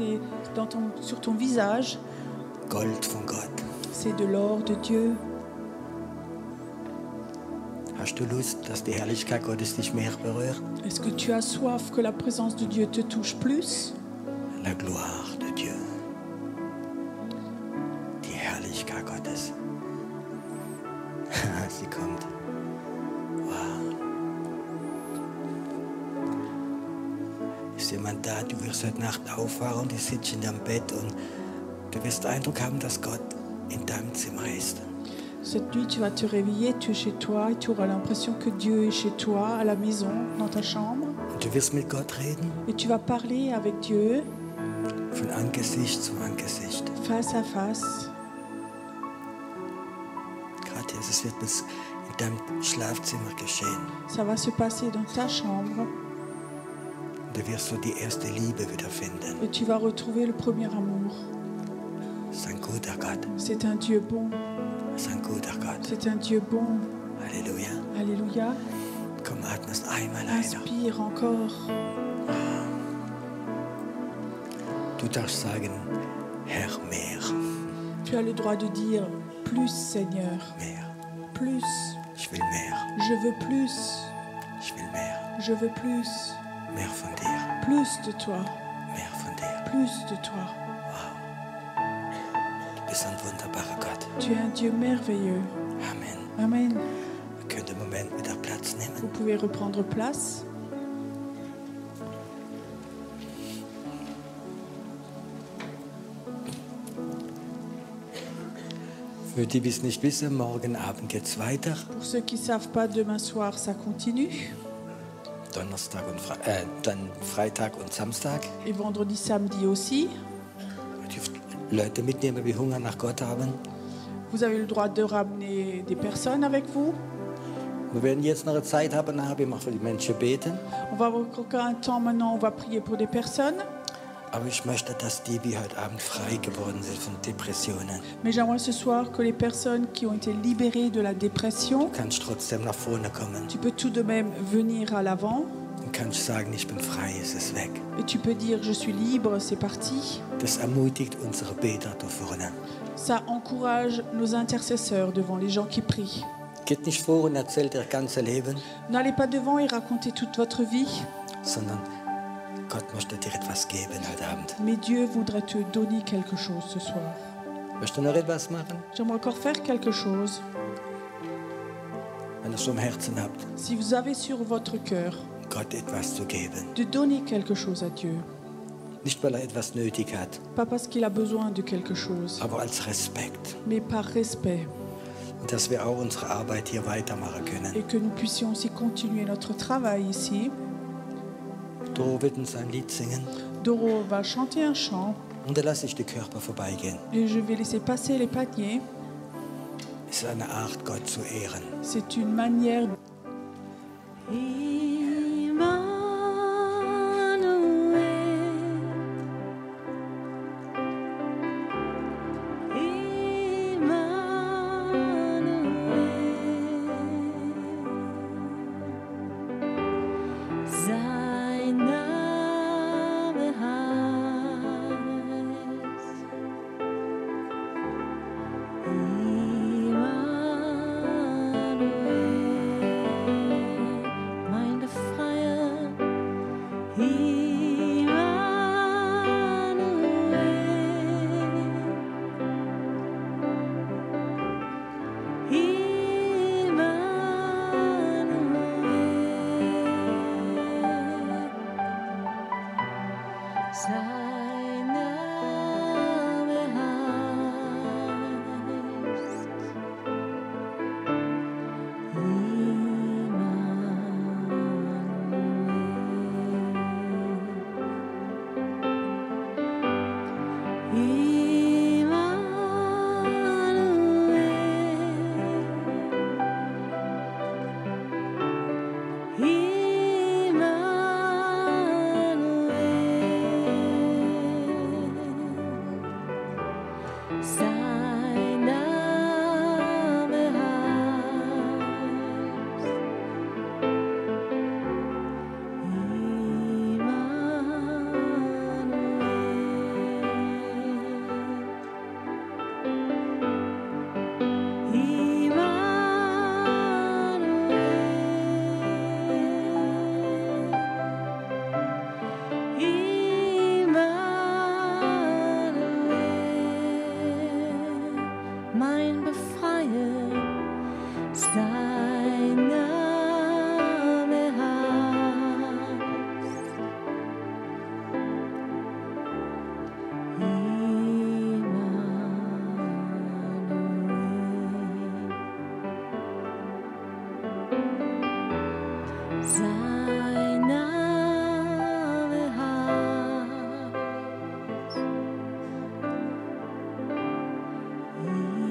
sur ton visage. Gold von Gott. C'est de l'or de Dieu. Hast du Lust, dass die Herrlichkeit Gottes dich mehr berührt? Est-ce que tu as soif que la présence de Dieu te touche plus? La gloire de Dieu. Die Herrlichkeit Gottes. Sie kommt. Wow. Ist jemand da? Du wirst heute Nacht aufwachen und du sitzt in deinem Bett und du wirst den Eindruck haben, dass Gott in deinem Zimmer ist. Cette nuit, tu vas te réveiller, tu es chez toi et tu auras l'impression que Dieu est chez toi, à la maison, dans ta chambre. Und du wirst mit Gott reden, Et tu vas parler avec Dieu von Angesicht zu Angesicht. face à face. Gerade jetzt, es wird bis in deinem Schlafzimmer geschehen. Ça va se passer dans ta chambre Und du wirst so die erste Liebe wiederfinden. et tu vas retrouver le premier amour. Das ist ein guter Gott. C'est un Dieu bon. Das ist ein guter Gott. C'est un Dieu bon. Halleluja. Alléluia. Komm, atmest einmal ein. Inspire encore. Du darfst sagen, Herr, mehr, Tu as le droit de dire plus, Seigneur. mehr. Plus. Ich will mehr. Je veux plus. Ich will mehr. Je veux plus. Mehr von dir. Plus de toi. Mehr von dir. Plus de toi. bist ein wunderbarer Gott. Tu es un Dieu merveilleux. Amen. Amen. Wir können im Moment wieder Platz nehmen. Vous pouvez reprendre place. Für die, die es nicht wissen, morgen Abend geht es weiter. Pour ceux qui ne savent pas, demain soir, ça continue. Donnerstag und dann Freitag und Samstag. Et vendredi, samedi aussi. Ihr dürft Leute mitnehmen, die Hunger nach Gott haben. Vous avez le droit de ramener des personnes avec vous. Wir werden jetzt noch eine Zeit haben, nachher wir machen für die Menschen beten. On va avoir encore un temps maintenant, on va prier pour des personnes. Aber ich möchte, dass die, wie heute Abend frei geworden sind von Depressionen, Mais j'aimerais ce soir que les personnes qui ont été libérées de la dépression, kannst trotzdem nach vorne kommen tu peux tout de même venir à l'avant und kannst sagen, ich bin frei, es ist weg. et tu peux dire je suis libre, c'est parti. Das ermutigt unsere Beter da vorne. Ça encourage nos intercesseurs devant les gens qui prient. Geht nicht vor und erzählt ihr ganzes Leben, N'allez pas devant et racontez toute votre vie, sondern Gott möchte dir etwas geben heute Abend. mais Dieu voudrait te donner quelque chose ce soir. Möchtest du noch etwas machen? J'aimerais encore faire quelque chose. Wenn ihr es so im Herzen habt, Si vous avez sur votre cœur Gott etwas zu geben. de donner quelque chose à Dieu, Nicht, weil er etwas nötig hat, pas parce qu'il a besoin de quelque chose, aber als Respekt. mais par respect, Und dass wir auch unsere Arbeit hier weitermachen können. et que nous puissions aussi continuer notre travail ici. Doro wird uns ein Lied singen Doro va chanter un chant und dann lasse ich die Körper vorbeigehen. et je vais laisser passer les paniers. Es ist eine Art, Gott zu ehren. C'est une manière Sein Name heißt Immanuel, mein Befreier. Sein Name heißt Sein Name heißt mein Befreier, sein Name heißt Immanuel. Sein Name heißt Immanuel.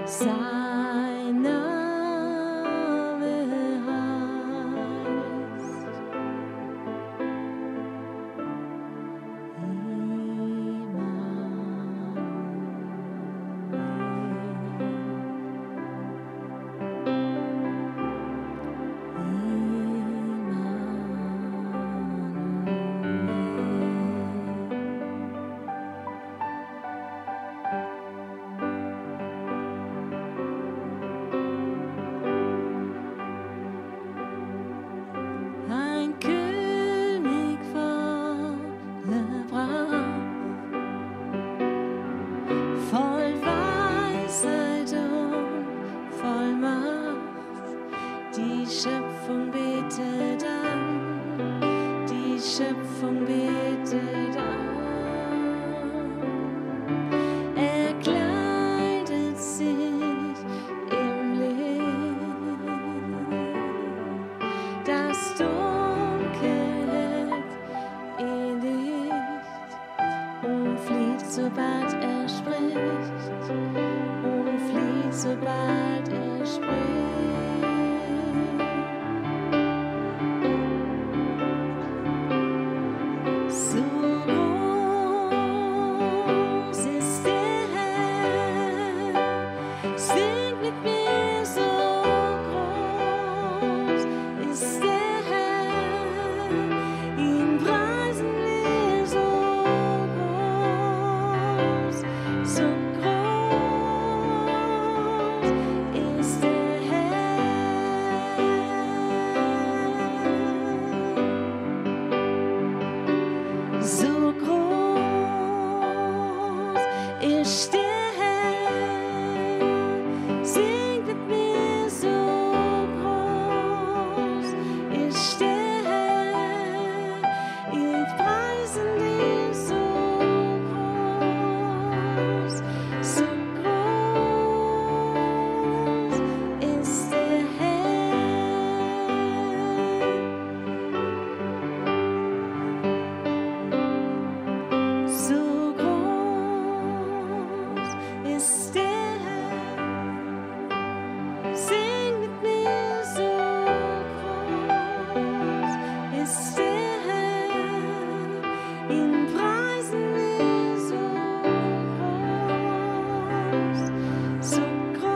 Sein Name heißt ein König voller Pracht, voll Weisheit und voll Macht. Die Schöpfung betet an, die Schöpfung betet an. Er kleidet sich im Licht, das Dunkel hält ihn Licht und flieht, sobald er spricht, und flieht, sobald er spricht. So groß ist der Herr, sing mit mir, so groß ist der Herr, ihn preisen wir, so groß ist der Herr. So groß ist der Herr, sing mit mir, so groß ist der Herr, ich preise dich, so groß ist der Herr. So groß ist der Herr, sing mit mir, so groß ist der Herr, ihn preisen wir, so groß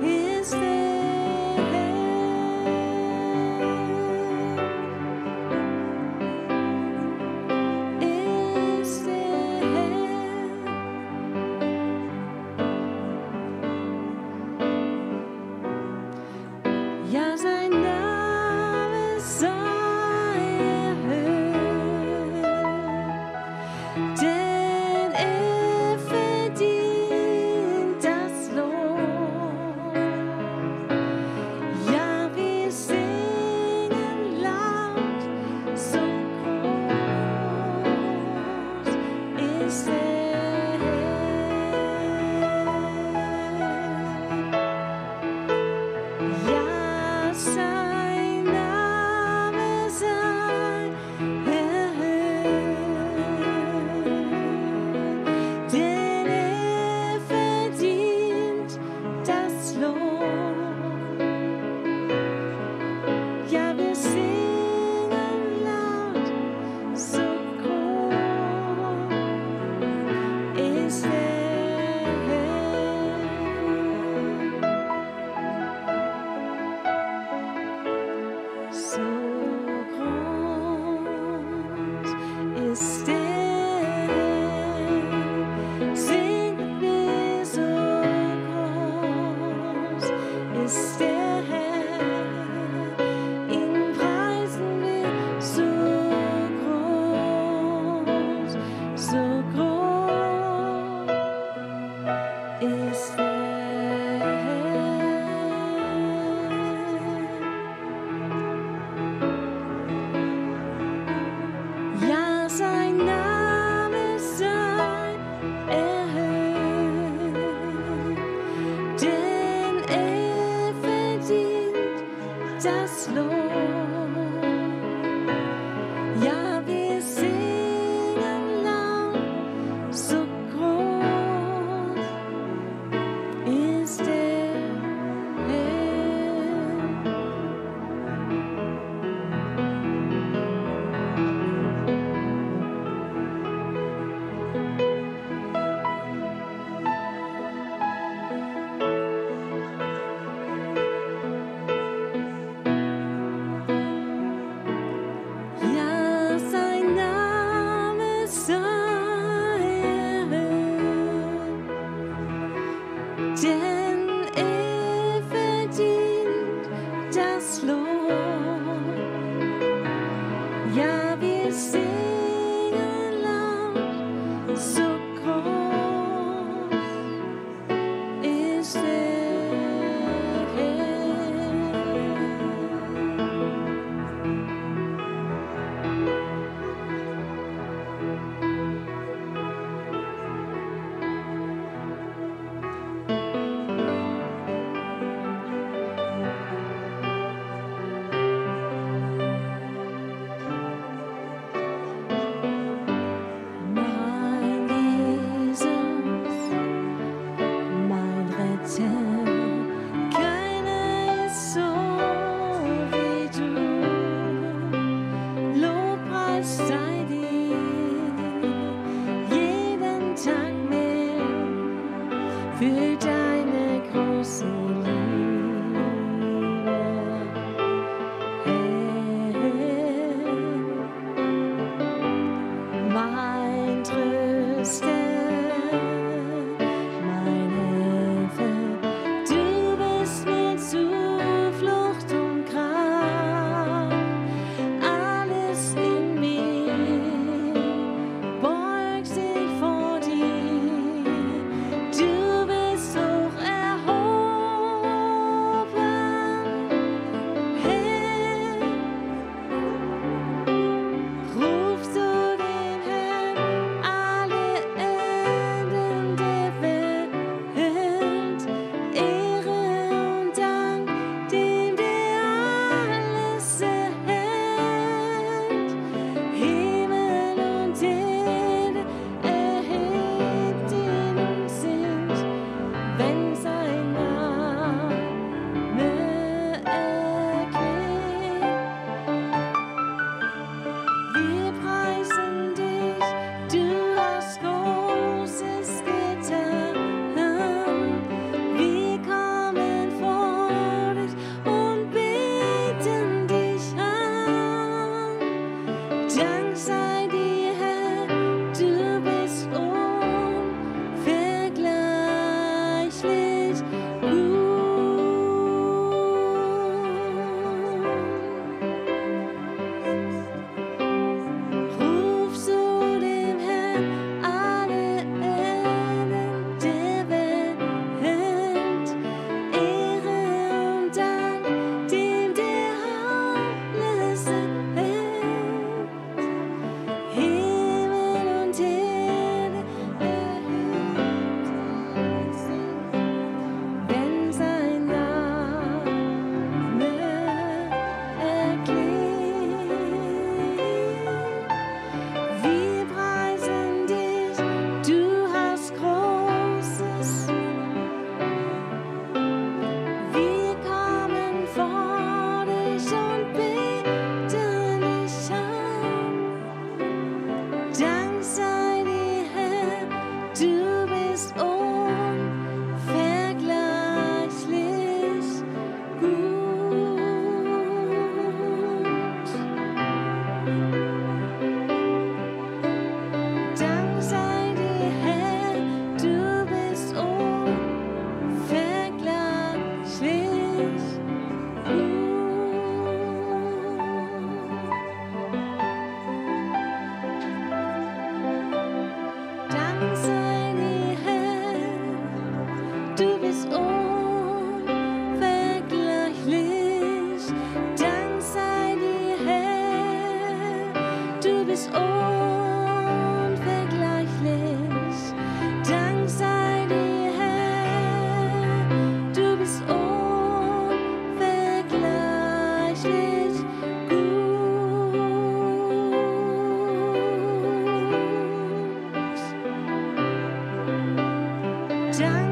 ist der ist der Herr. Ja, sein Name sei erhöht, denn verdient das Lob. Ja, wir singen laut, so groß ist der Herr. Ja, sein Name sei erhöht, denn verdient das Lob. Ja, wir singen laut, so groß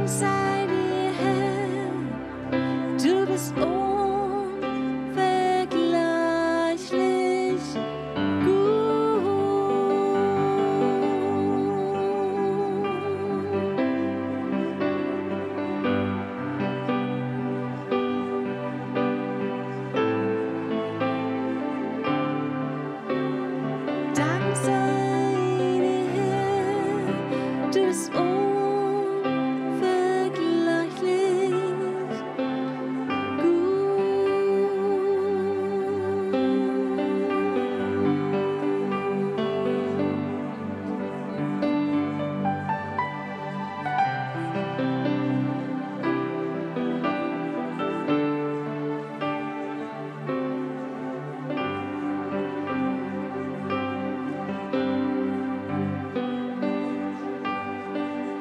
sei dir, Herr, du bist unvergleichlich Dank sei dir, Herr, du bist unvergleichlich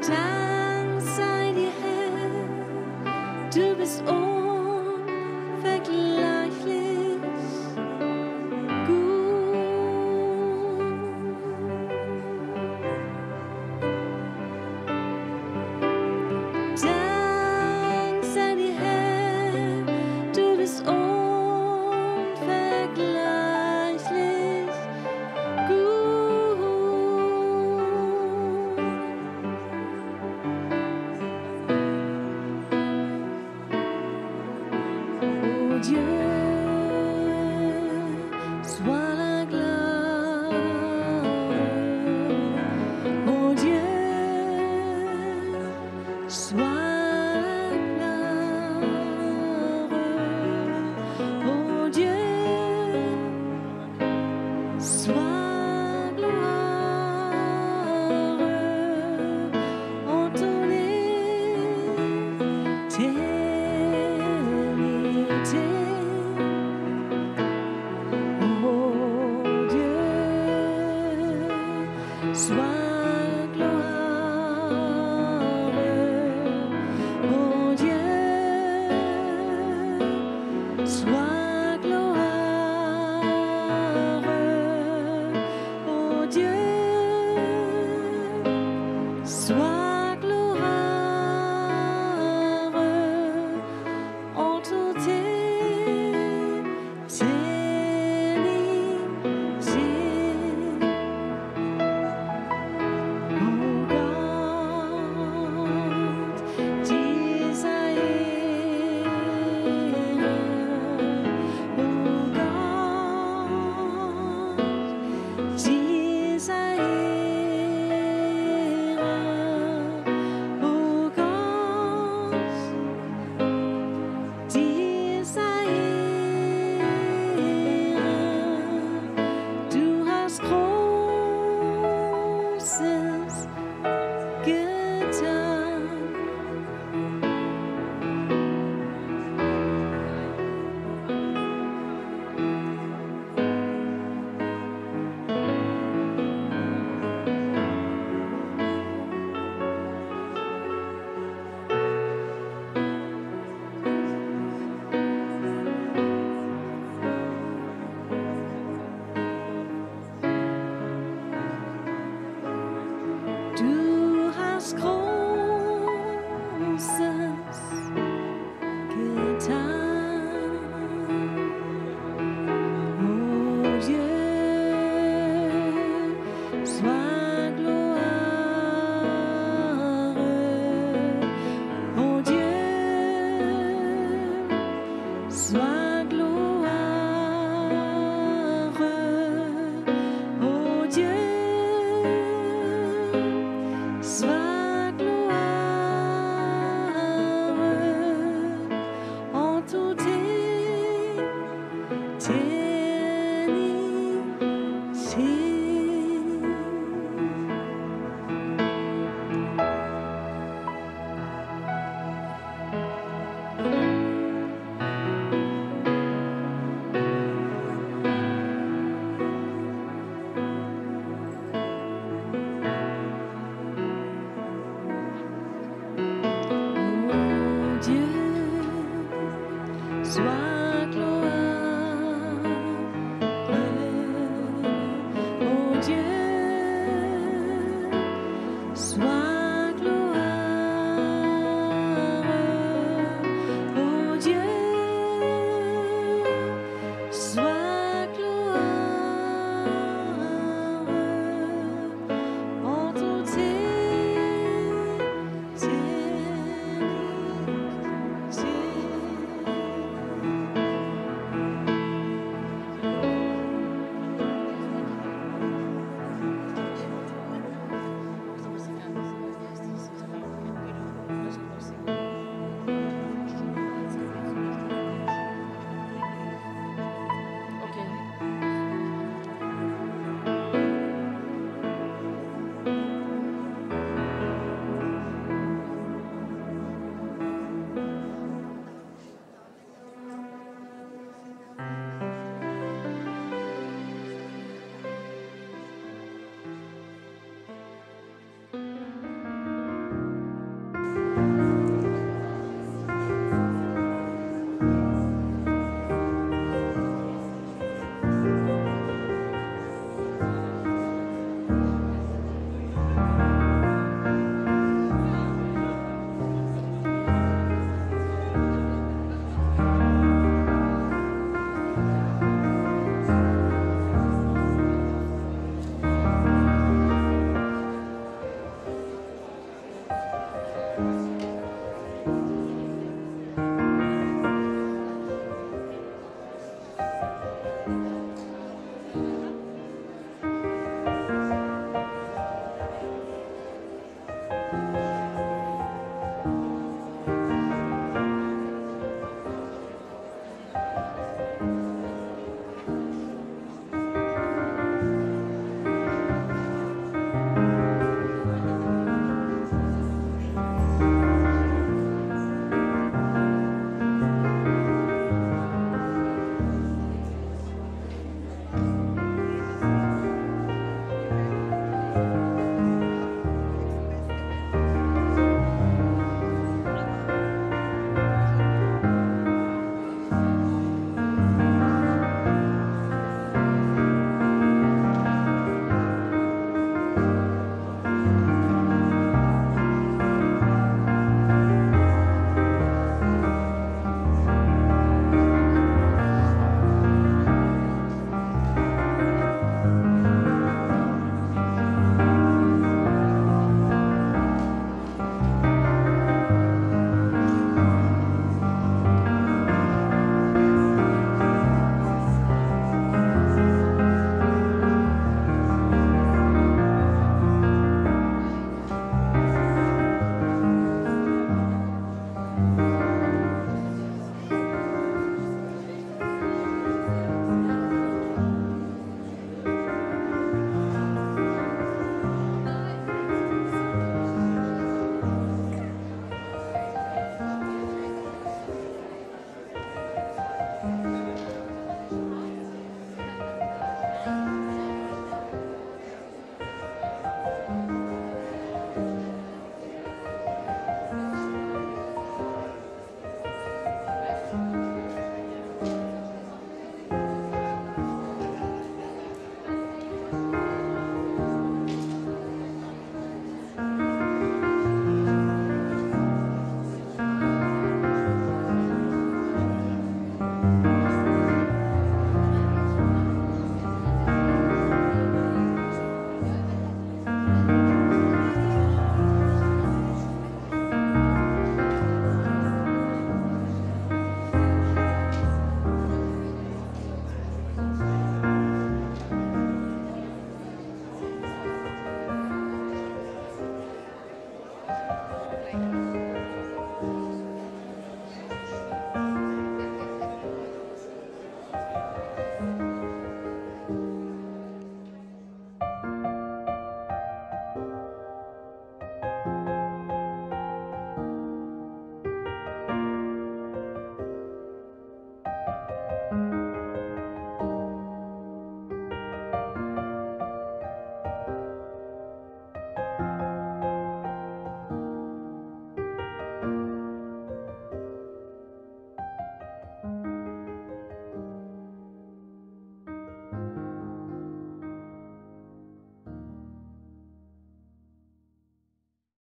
Dank sei dir, Herr, du bist unvergleichlich Dank sei dir, Herr, du bist unvergleichlich Oh Dieu, sois la gloire. Oh Dieu, sois la gloire. Oh Dieu, sois gloire. Entonnez Oh Dieu, sois gloire. Oh Dieu, sois gloire. Oh Dieu, sois gloire. En toute Du hast Großes getan. Du hast Großes getan. Oh Dieu, sois gloire. Oh Dieu, sois gloire. Oh Dieu, sois